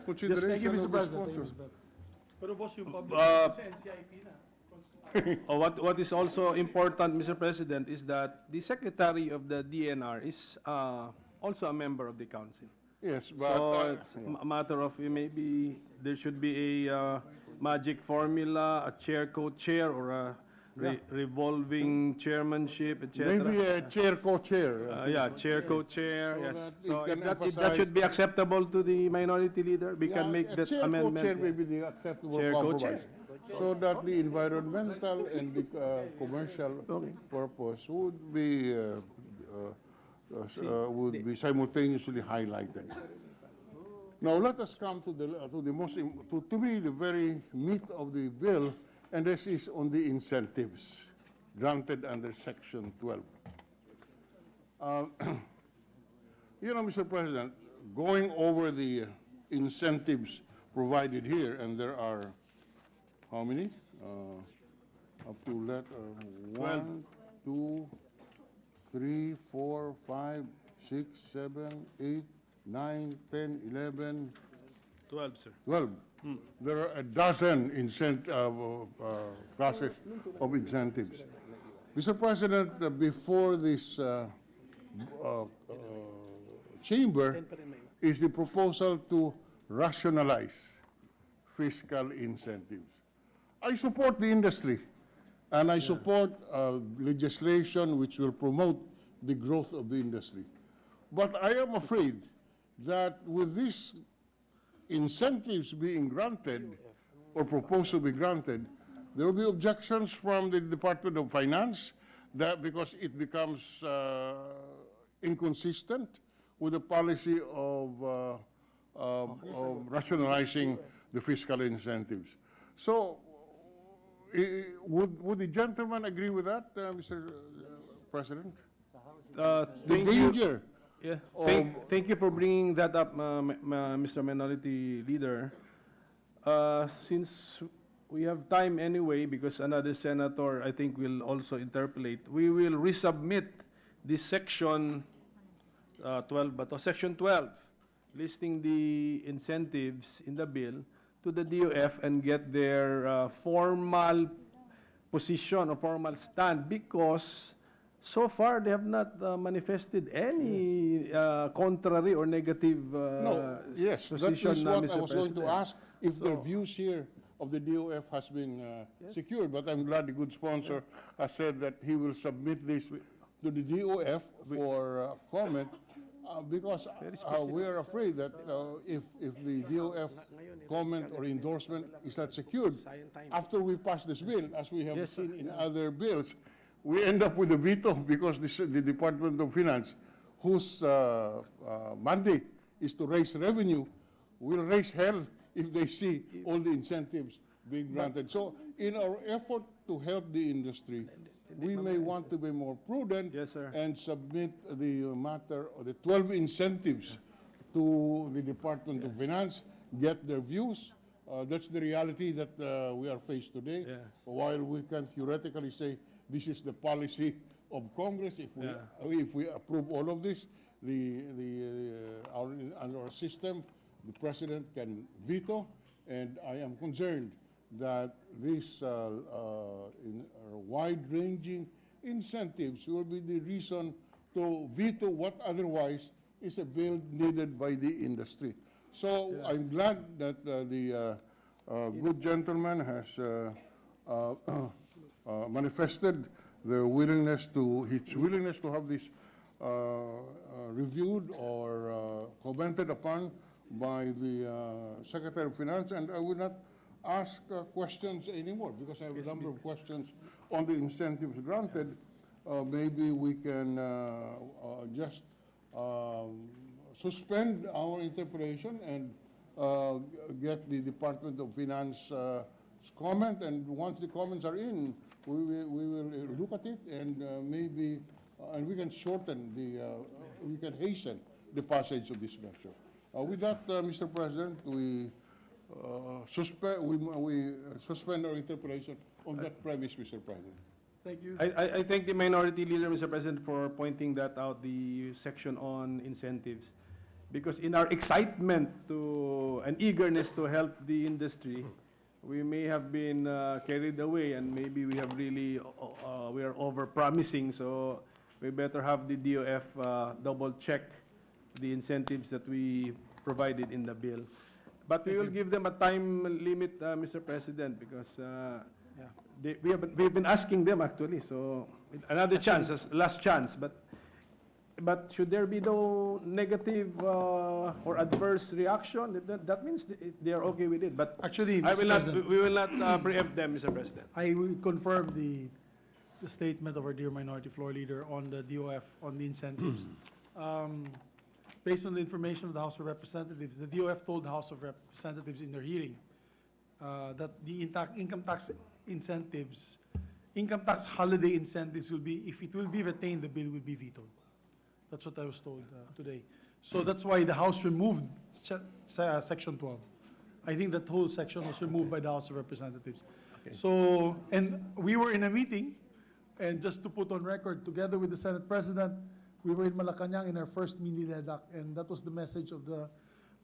consideration Thank you, of Mr. the President. Thank you, sponsor. Mr. President. Pero boss, yung public, Uh, kasi NCIP na. What is also important, Mr. President, is that the Secretary of the DNR is also a member of the council. Yes, but So it's a matter of maybe there should be a magic formula, a chair, co-chair, or a revolving chairmanship, etc. maybe a chair, co-chair. Yeah, chair, co-chair, yes. that So it can if that emphasize- should be acceptable to the minority leader, we can make that Chair, co-chair amendment. may be the acceptable Chair, co-chair. compromise, so that the environmental and the commercial purpose would be simultaneously highlighted. Now let us come to the most to me the very meat of the bill, and this is on the incentives granted under Section 12. You know, Mr. President, going over the incentives provided here, and there are, how many? Up to 1, 2, 3, 4, 5, 6, 7, 8, 9, 10, 11, 12, sir. 12. There are a dozen classes of incentives. Mr. President, before this chamber is the proposal to rationalize fiscal incentives. I support the industry, and I support legislation which will promote the growth of the industry. But I am afraid that with these incentives being granted, or proposed to be granted, there will be objections from the Department of Finance that because it becomes inconsistent with the policy of rationalizing the fiscal incentives. So, would the gentleman agree with that, Mr. President? The Thank you. danger. Yeah, thank you for bringing that up, Mr. Minority Leader. Since we have time anyway, because another senator, I think, will also interpolate, we will resubmit this section 12, but section 12, listing the incentives in the bill to the DOF and get their formal position or formal stand, because so far they have not manifested any contrary or negative Yes, that position, is what Mr. I was going to President. ask, if their views here of the DOF has been secured, but I'm glad the good sponsor has said that he will submit this to the DOF for comment, because we are afraid that if the DOF comment or endorsement is not secured, after we pass this bill, as we have seen in other bills, we end up with a veto because the Department of Finance, whose mandate is to raise revenue, will raise hell if they see all the incentives being granted. So in our effort to help the industry, we may want to be more prudent and submit the matter of the 12 incentives to the Department of Finance, get their views. That's the reality that we are faced today. While we can theoretically say this is the policy of Congress, if we approve all of this, under our system, the President can veto, and I am concerned that these wide-ranging incentives will be the reason to veto what otherwise is a bill needed by the industry. So I'm glad that the good gentleman has manifested their willingness to, his willingness to have this reviewed or commented upon by the Secretary of Finance, and I will not ask questions anymore because I have a number of questions on the incentives granted. Maybe we can just suspend our interpretation and get the Department of Finance comment, and once the comments are in, we will look at it and maybe, and we can shorten we can hasten the passage of this measure. With that, Mr. President, we suspend our interpretation on that premise, Mr. President. Thank you. I thank the Minority Leader, Mr. President, for pointing that out, the section on incentives. Because in our excitement and eagerness to help the industry, we may have been carried away, and maybe we have really, we are over-promising, so we better have the DOF double-check the incentives that we provided in the bill. But we will give them a time limit, Mr. President, because we've been asking them actually, so another chance, last chance, but should there be no negative or adverse reaction, that means they are okay with it. But Actually, we will not preempt them, Mr. President. I will confirm the statement of our dear Minority Floor Leader on the DOF, on the incentives. Based on the information of the House of Representatives, the DOF told the House of Representatives in their hearing that the income tax incentives, income tax holiday incentives will be, if it will be retained, the bill will be vetoed. That's what I was told today. So that's why the House removed Section 12. I think that whole section was removed by the House of Representatives. So, and we were in a meeting, and just to put on record, together with the Senate President, we were in Malacanang in our first mini-LEDAC, and that was the message of the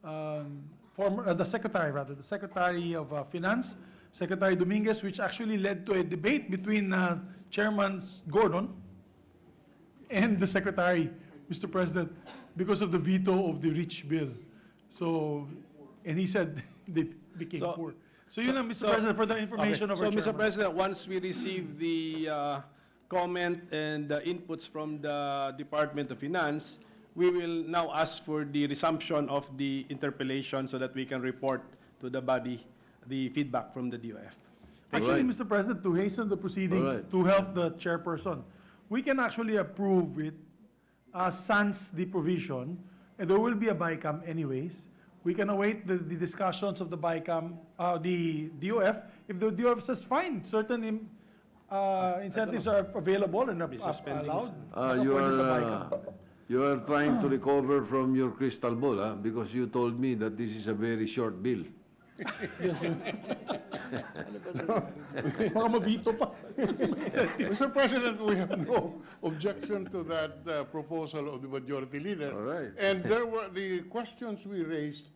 the Secretary of Finance, Secretary Dominguez, which actually led to a debate between Chairman Gordon and the Secretary, Mr. President, because of the veto of the rich bill. So, and he said they became So- poor. So yun na, Mr. President, for the information of So, our Mr. chairman. President, once we receive the comment and the inputs from the Department of Finance, we will now ask for the resumption of the interpellation so that we can report to the body the feedback from the DOF. Actually, Alright. Mr. President, to hasten the proceedings, Alright. to help the chairperson, we can actually approve it sans the provision, and there will be a BICAM anyways. We can await the discussions of the BICAM, the DOF. If the DOF says, fine, certain incentives are available and suspending allowed. You pwede sa BICAM. you are trying to recover from your crystal ball, because you told me that this is a very short bill. Baka mabito pa. Mr. President, we have no objection to that proposal of the majority leader. All right. And there were the questions we raised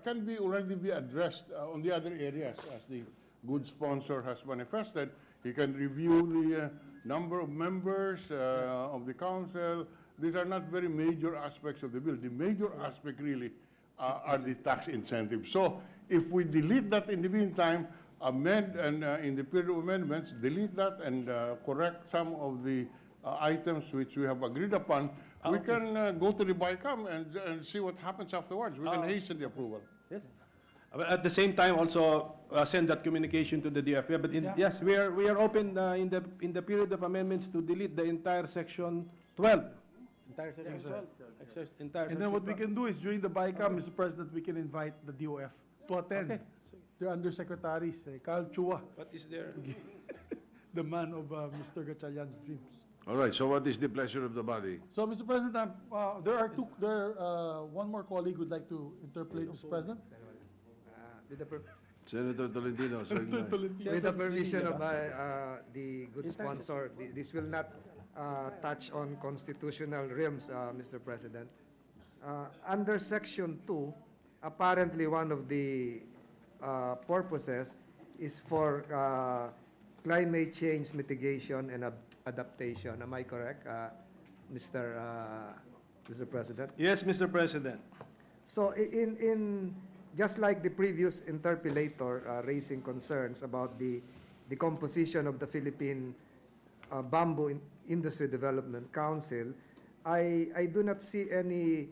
can be already be addressed on the other areas, as the good sponsor has manifested. He can review the number of members of the council. These are not very major aspects of the bill. The major aspect really are the tax incentives. So if we delete that in the meantime, amend and in the period of amendments, delete that and correct some of the items which we have agreed upon, we can go to the BICAM and see what happens afterwards. We can hasten the approval. Yes. But at the same time, also send that communication to the DOF. Yeah, but yes, we are open in the period of amendments to delete the entire section 12. Entire section 12. Entire And then what we can do is during the BICAM, Mr. President, we can invite the DOF to attend. Okay. They're undersecretaries, Carl Chua, What is there? the man of Mr. Gatchalian's dreams. All right, so what is the pleasure of the body? So, Mr. President, one more colleague would like to interpolate, Mr. President. Senator Tolentino, so recognized. With the permission of the good sponsor, this will not touch on constitutional realms, Mr. President. Under Section 2, apparently one of the purposes is for climate change mitigation and adaptation. Am I correct, Mr. President? Yes, Mr. President. So just like the previous interpellator raising concerns about the composition of the Philippine Bamboo Industry Development Council, I do not see any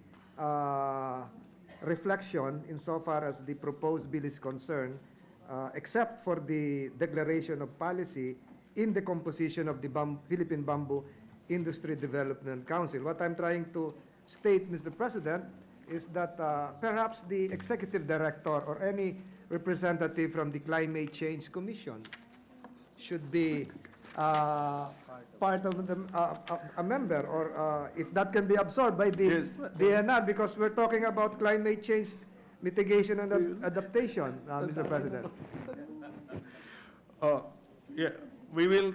reflection insofar as the proposed bill is concerned, except for the declaration of policy in the composition of the Philippine Bamboo Industry Development Council. What I'm trying to state, Mr. President, is that perhaps the executive director or any representative from the Climate Change Commission should be part of a member, or if that can be absorbed by the Yes. DNR, because we're talking about climate change mitigation and adaptation, Mr. President. Yeah, we will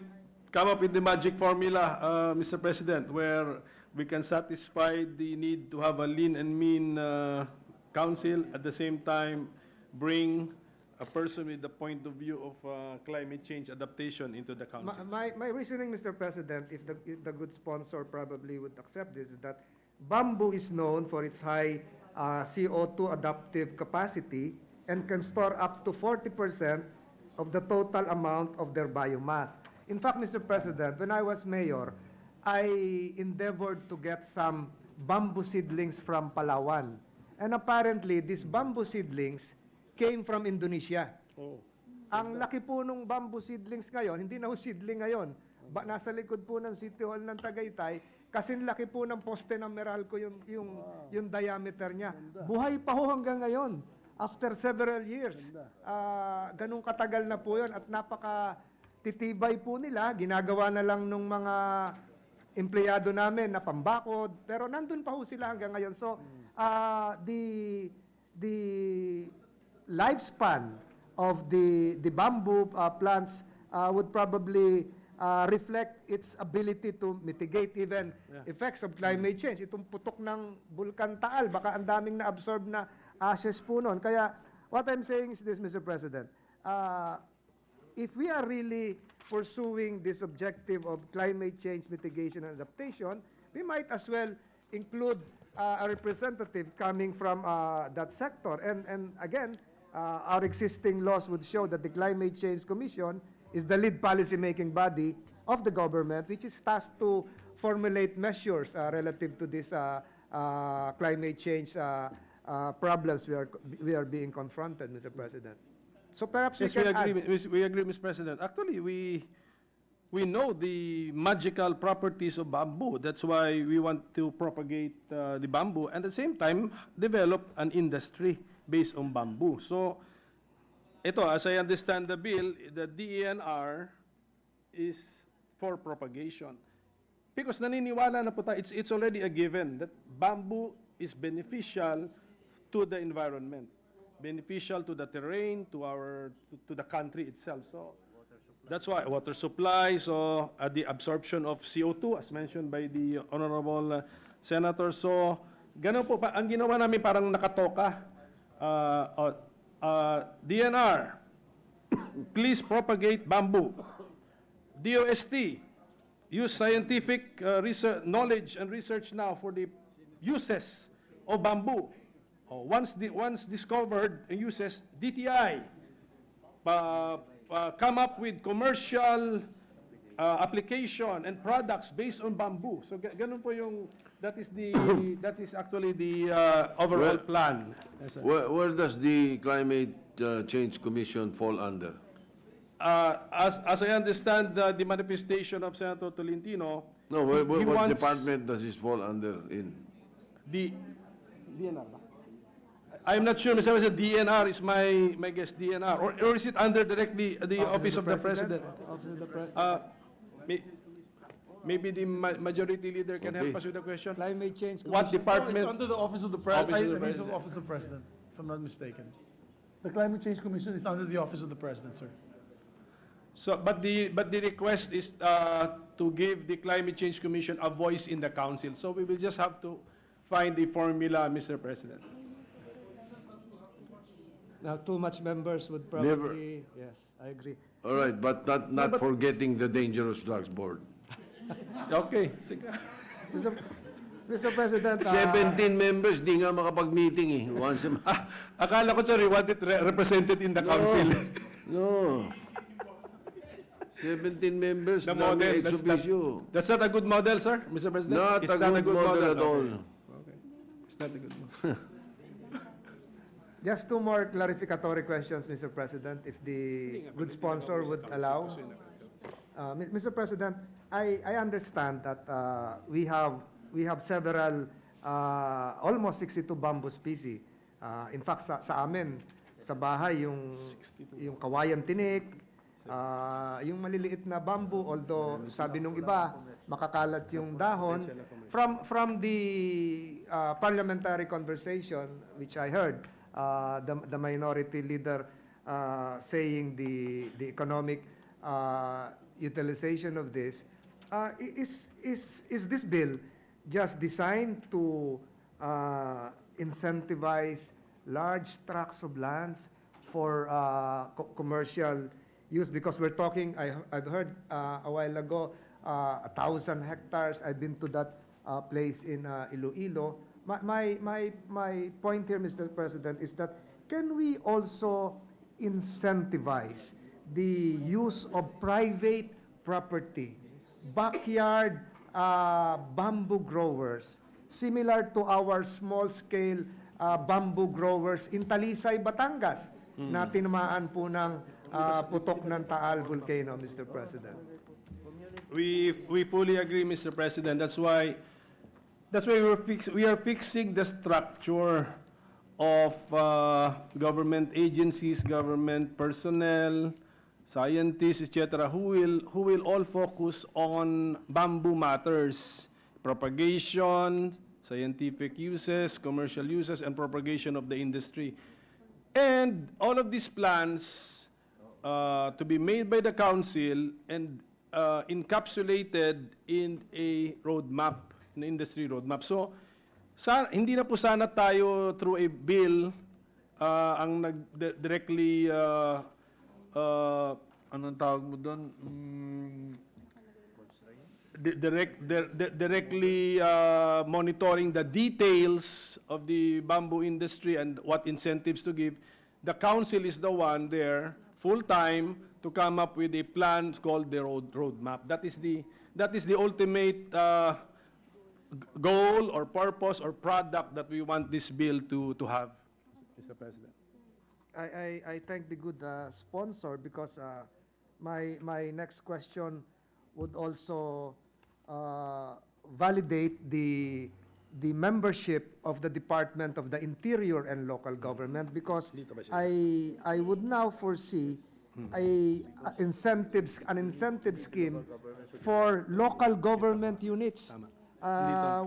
come up with the magic formula, Mr. President, where we can satisfy the need to have a lean and mean council, at the same time bring a person with the point of view of climate change adaptation into the council. My reasoning, Mr. President, if the good sponsor probably would accept this, is that bamboo is known for its high CO2 adaptive capacity and can store up to 40% of the total amount of their biomass. In fact, Mr. President, when I was mayor, I endeavored to get some bamboo seedlings from Palawan. And apparently, these bamboo seedlings came from Indonesia. Oh. Ang laki po nung bamboo seedlings ngayon, hindi na ho seedling ngayon. Nasa likod po ng City Hall ng Tagaytay, kasi laki po ng poste ng Meralco yung diameter niya. Buhay pa ho hanggang ngayon. After several years. Ganun katagal na po yun at napaka titibay po nila. Ginagawa na lang nung mga empleyado namin na pambakod. Pero nandun pa ho sila hanggang ngayon. So, the lifespan of the bamboo plants would probably reflect its ability to mitigate even effects of climate change. Itong putok ng Bulkan Taal, baka ang daming na-absorb na ashes po nun. Kaya what I'm saying is this, Mr. President, if we are really pursuing this objective of climate change mitigation and adaptation, we might as well include a representative coming from that sector. And again, our existing laws would show that the Climate Change Commission is the lead policy-making body of the government, which is tasked to formulate measures relative to this climate change problems we are being confronted, Mr. President. So perhaps Yes, we we can agree, add. we agree, Mr. President. Actually, we know the magical properties of bamboo. That's why we want to propagate the bamboo and at the same time develop an industry based on bamboo. So, ito, as I understand the bill, the DENR is for propagation. Because naniniwala na po tayo, it's already a given that bamboo is beneficial to the environment, beneficial to the terrain, to the country itself. So that's why water supply, so the absorption of CO2 as mentioned by the honorable senator. So ganun po pa ang ginawa namin, parang nakatoka. DNR, please propagate bamboo. DOST, use scientific knowledge and research now for the uses of bamboo. Once discovered and uses, DTI, come up with commercial application and products based on bamboo. So ganun po yung, that is actually the overall plan. Yes, sir. Where does the Climate Change Commission fall under? As I understand the manifestation of Senator Tolentino, No, he what wants department does this fall under in? the DNR ba? I'm not sure, Mr. President, DNR is my guess, DNR. Or is it under directly the Office of the President? Maybe the majority leader can help Okay. us with the question. Climate change What It's department? under the Office of the Office of the President. President. Office of President, if I'm not mistaken. The Climate Change Commission is under the Office of the President, sir. So, but the request is to give the Climate Change Commission a voice in the council. So we will just have to find the formula, Mr. President. Now, too much members would probably, yes, I agree. All right, but not forgetting the Dangerous Drugs Board. Okay, sige. Mr. President, 17 members, di nga makapag-meeting eh. Once a month. Akala ko, sir, we want it represented in the council. No. 17 members, The dami model, ex officio. That's not a good model, sir, Mr. President? Not It's a good model at all. Okay. It's not a good model. just two more clarificatory questions, Mr. President, if the good sponsor would allow. Mr. President, I understand that we have several, almost 62 bamboo species. In fact, sa amin, sa bahay, yung kawayan tinik, yung maliliit na bamboo, although sabi nung iba, makakalat yung dahon. From the parliamentary conversation, which I heard, the minority leader saying the economic utilization of this, is this bill just designed to incentivize large tracts of lands for commercial use? Because we're talking, I've heard a while ago, 1,000 hectares. I've been to that place in Iloilo. My point here, Mr. President, is that can we also incentivize the use of private property, backyard bamboo growers, similar to our small-scale bamboo growers in Talisay, Batangas, na tinamaan po ng putok ng Taal volcano, Mr. President? We fully agree, Mr. President. That's why we are fixing the structure of government agencies, government personnel, scientists, etc., who will all focus on bamboo matters, propagation, scientific uses, commercial uses, and propagation of the industry. And all of these plans to be made by the council and encapsulated in a roadmap, an industry roadmap. So, hindi na po sana tayo through a bill ang directly anong tawag mo doon? Directly monitoring the details of the bamboo industry and what incentives to give. The council is the one there, full-time, to come up with a plan called the roadmap. That is the ultimate goal or purpose or product that we want this bill to have, Mr. President. I thank the good sponsor because my next question would also validate the membership of the Department of the Interior and Local Government because I would now foresee an incentive scheme for local government units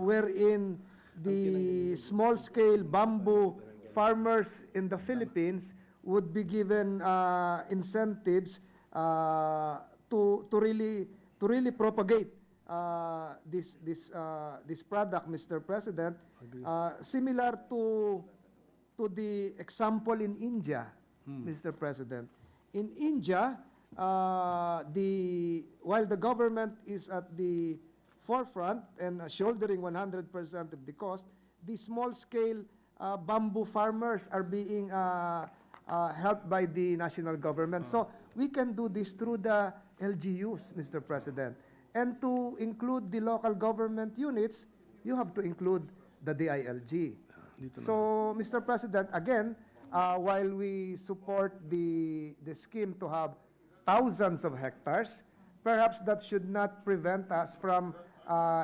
wherein the small-scale bamboo farmers in the Philippines would be given incentives to really propagate this product, Mr. President, similar to the example in India, Mr. President. In India, while the government is at the forefront and shouldering 100% of the cost, the small-scale bamboo farmers are being helped by the national government. So we can do this through the LGUs, Mr. President. And to include the local government units, you have to include the DILG. So, Mr. President, again, while we support the scheme to have thousands of hectares, perhaps that should not prevent us from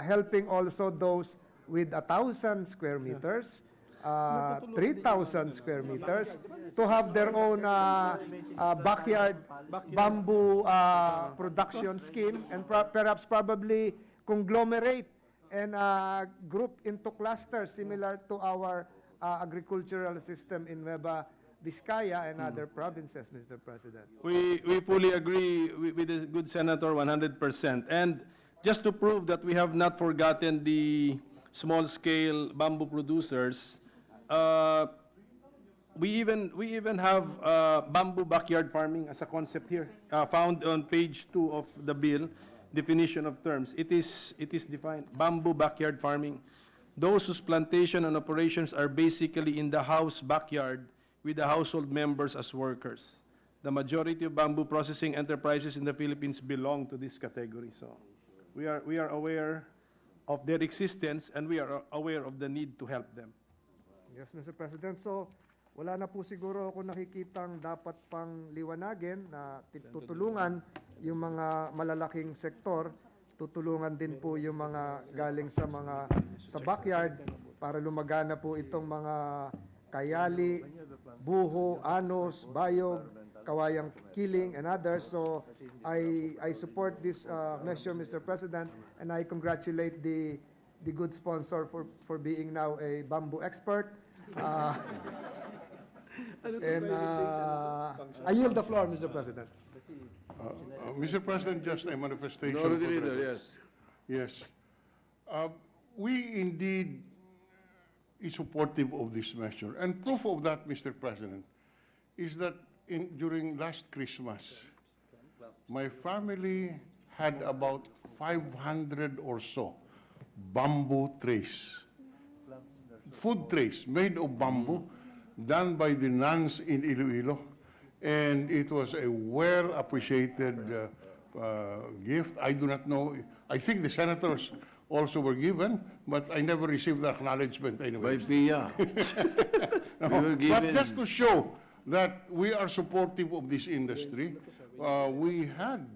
helping also those with 1,000 square meters, 3,000 square meters, to have their own backyard bamboo production scheme and perhaps probably conglomerate and group into clusters similar to our agricultural system in Nueva Vizcaya and other provinces, Mr. President. We fully agree with the good senator 100%. And just to prove that we have not forgotten the small-scale bamboo producers, we even have bamboo backyard farming as a concept here, found on page 2 of the bill, definition of terms. It is defined, bamboo backyard farming. Those whose plantation and operations are basically in the house backyard with the household members as workers. The majority of bamboo processing enterprises in the Philippines belong to this category. So we are aware of their existence and we are aware of the need to help them. Yes, Mr. President. So, wala na po siguro ako nakikitang dapat pang liwanagin na tutulungan yung mga malalaking sektor, tutulungan din po yung mga galing sa backyard para lumagana po itong mga kayali, buho, anos, bayog, kawayang kiling, and others. So, I support this measure, Mr. President, and I congratulate the good sponsor for being now a bamboo expert. And I yield the floor, Mr. President. Mr. President, just a manifestation. Minority Leader, yes. Yes. We indeed is supportive of this measure. And proof of that, Mr. President, is that during last Christmas, my family had about 500 or so bamboo trays, food trays made of bamboo, done by the nuns in Iloilo. And it was a well-appreciated gift. I do not know, I think the senators also were given, but I never received the acknowledgement anyway. By PIA. We were given. But just to show that we are supportive of this industry, we had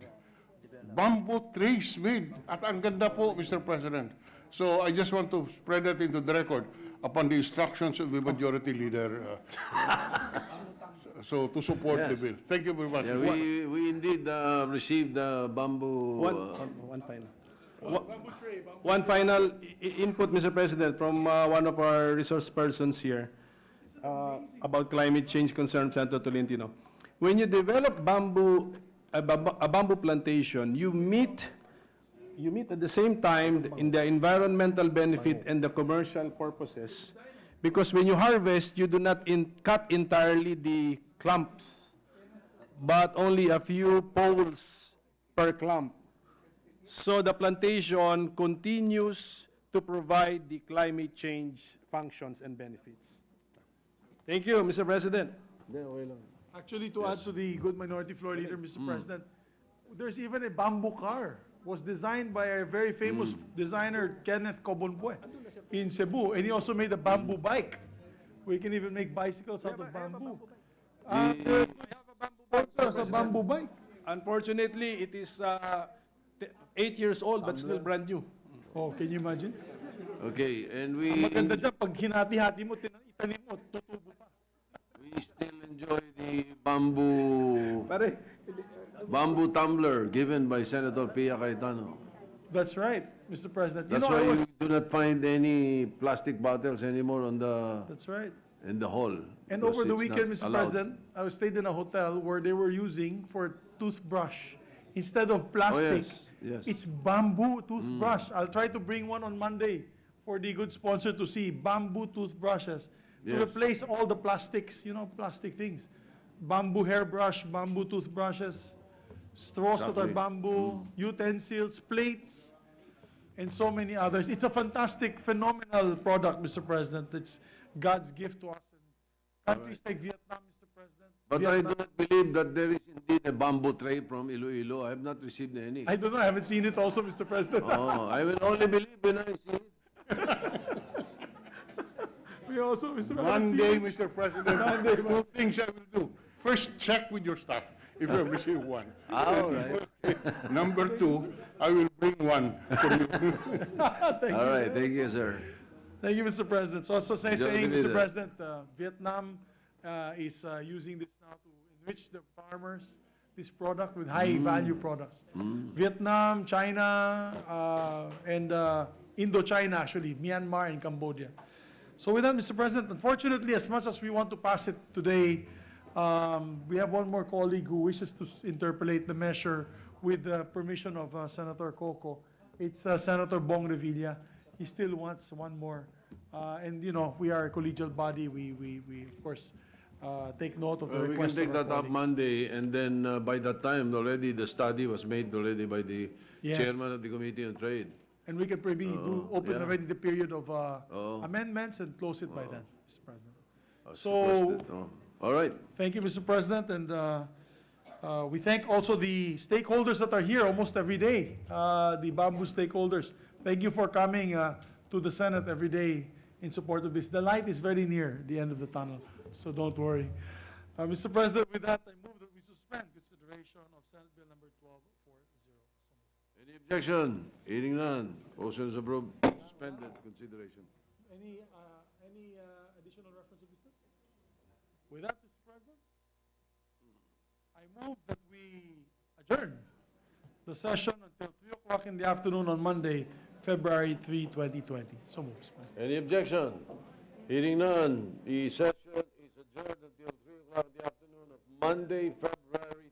bamboo trays made. At ang ganda po, Mr. President. So I just want to spread that into the record upon the instructions of the majority leader. So to support the bill. Thank you very much. Yeah, we indeed received the bamboo. One final. One final input, Mr. President, from one of our resource persons here about climate change concerns, Senator Tolentino. When you develop a bamboo plantation, you meet at the same time in the environmental benefit and the commercial purposes, because when you harvest, you do not cut entirely the clumps, but only a few poles per clump. So the plantation continues to provide the climate change functions and benefits. Thank you, Mr. President. Actually, to add to the good Minority Floor Leader, Mr. President, there's even a bamboo car. Was designed by a very famous designer, Kenneth Cobonpue, in Cebu. And he also made a bamboo bike. We can even make bicycles out of bamboo. Also, a bamboo bike. Unfortunately, it is 8 years old but still brand new. Oh, can you imagine? Okay, and Ang maganda dyan, pag hinati-hati mo, itanim mo, tutubo pa. we still enjoy the bamboo tumbler given by Senator Pia Cayetano. That's right, Mr. President. That's why you do not find any plastic bottles anymore on That's right. in the hall. And because over the it's weekend, not Mr. allowed. President, I stayed in a hotel where they were using for toothbrush, instead of plastic, yes. it's bamboo toothbrush. I'll try to bring one on Monday for the good sponsor to see bamboo toothbrushes to Yes. replace all the plastics, plastic things. Bamboo hairbrush, bamboo toothbrushes, straws that are Exactly. bamboo, utensils, plates, and so many others. It's a fantastic, phenomenal product, Mr. President. It's God's gift to us. And countries like Vietnam, Mr. President. But I do not believe that there is indeed a bamboo tray from Iloilo. I have not received any. I don't know, I haven't seen it also, Mr. President. Oh, I will only believe when I see it. We also, Mr. One President, day, Mr. President, two things I will do. First, check with your staff if you're missing one. All right. Number two, I will bring one for you. All right, thank you, sir. Thank you, Mr. President. So also saying, believe Mr. that. President, Vietnam is using this now to enrich the farmers, this product with high-value products. Vietnam, China, and Indochina, actually, Myanmar and Cambodia. So with that, Mr. President, unfortunately, as much as we want to pass it today, we have one more colleague who wishes to interpolate the measure with the permission of Senator Coco. It's Senator Bong Revilla. He still wants one more. And, we are a collegial body. We of course, take note of the We can request take of our that up colleagues. Monday, and then by that time, already the study was made already by the Yes. chairman of the Committee on Trade. And we can maybe open yeah. already the period of Oh. amendments and close it by then, Mr. President. As So, requested. All right. thank you, Mr. President, and we thank also the stakeholders that are here almost every day, the bamboo stakeholders. Thank you for coming to the Senate every day in support of this. The light is very near the end of the tunnel, so don't worry. Mr. President, with that, I move that we suspend consideration of Senate Bill number 1240. Any objection? Hearing none. Motion is approved. Suspended consideration. Any additional reference of business? With that, Mr. President, I move that we adjourn the session until 3 o'clock in the afternoon on Monday, February 3, 2020. So moved, Mr. President. Any objection? Hearing none. The session is adjourned until 3 o'clock in the afternoon of Monday, February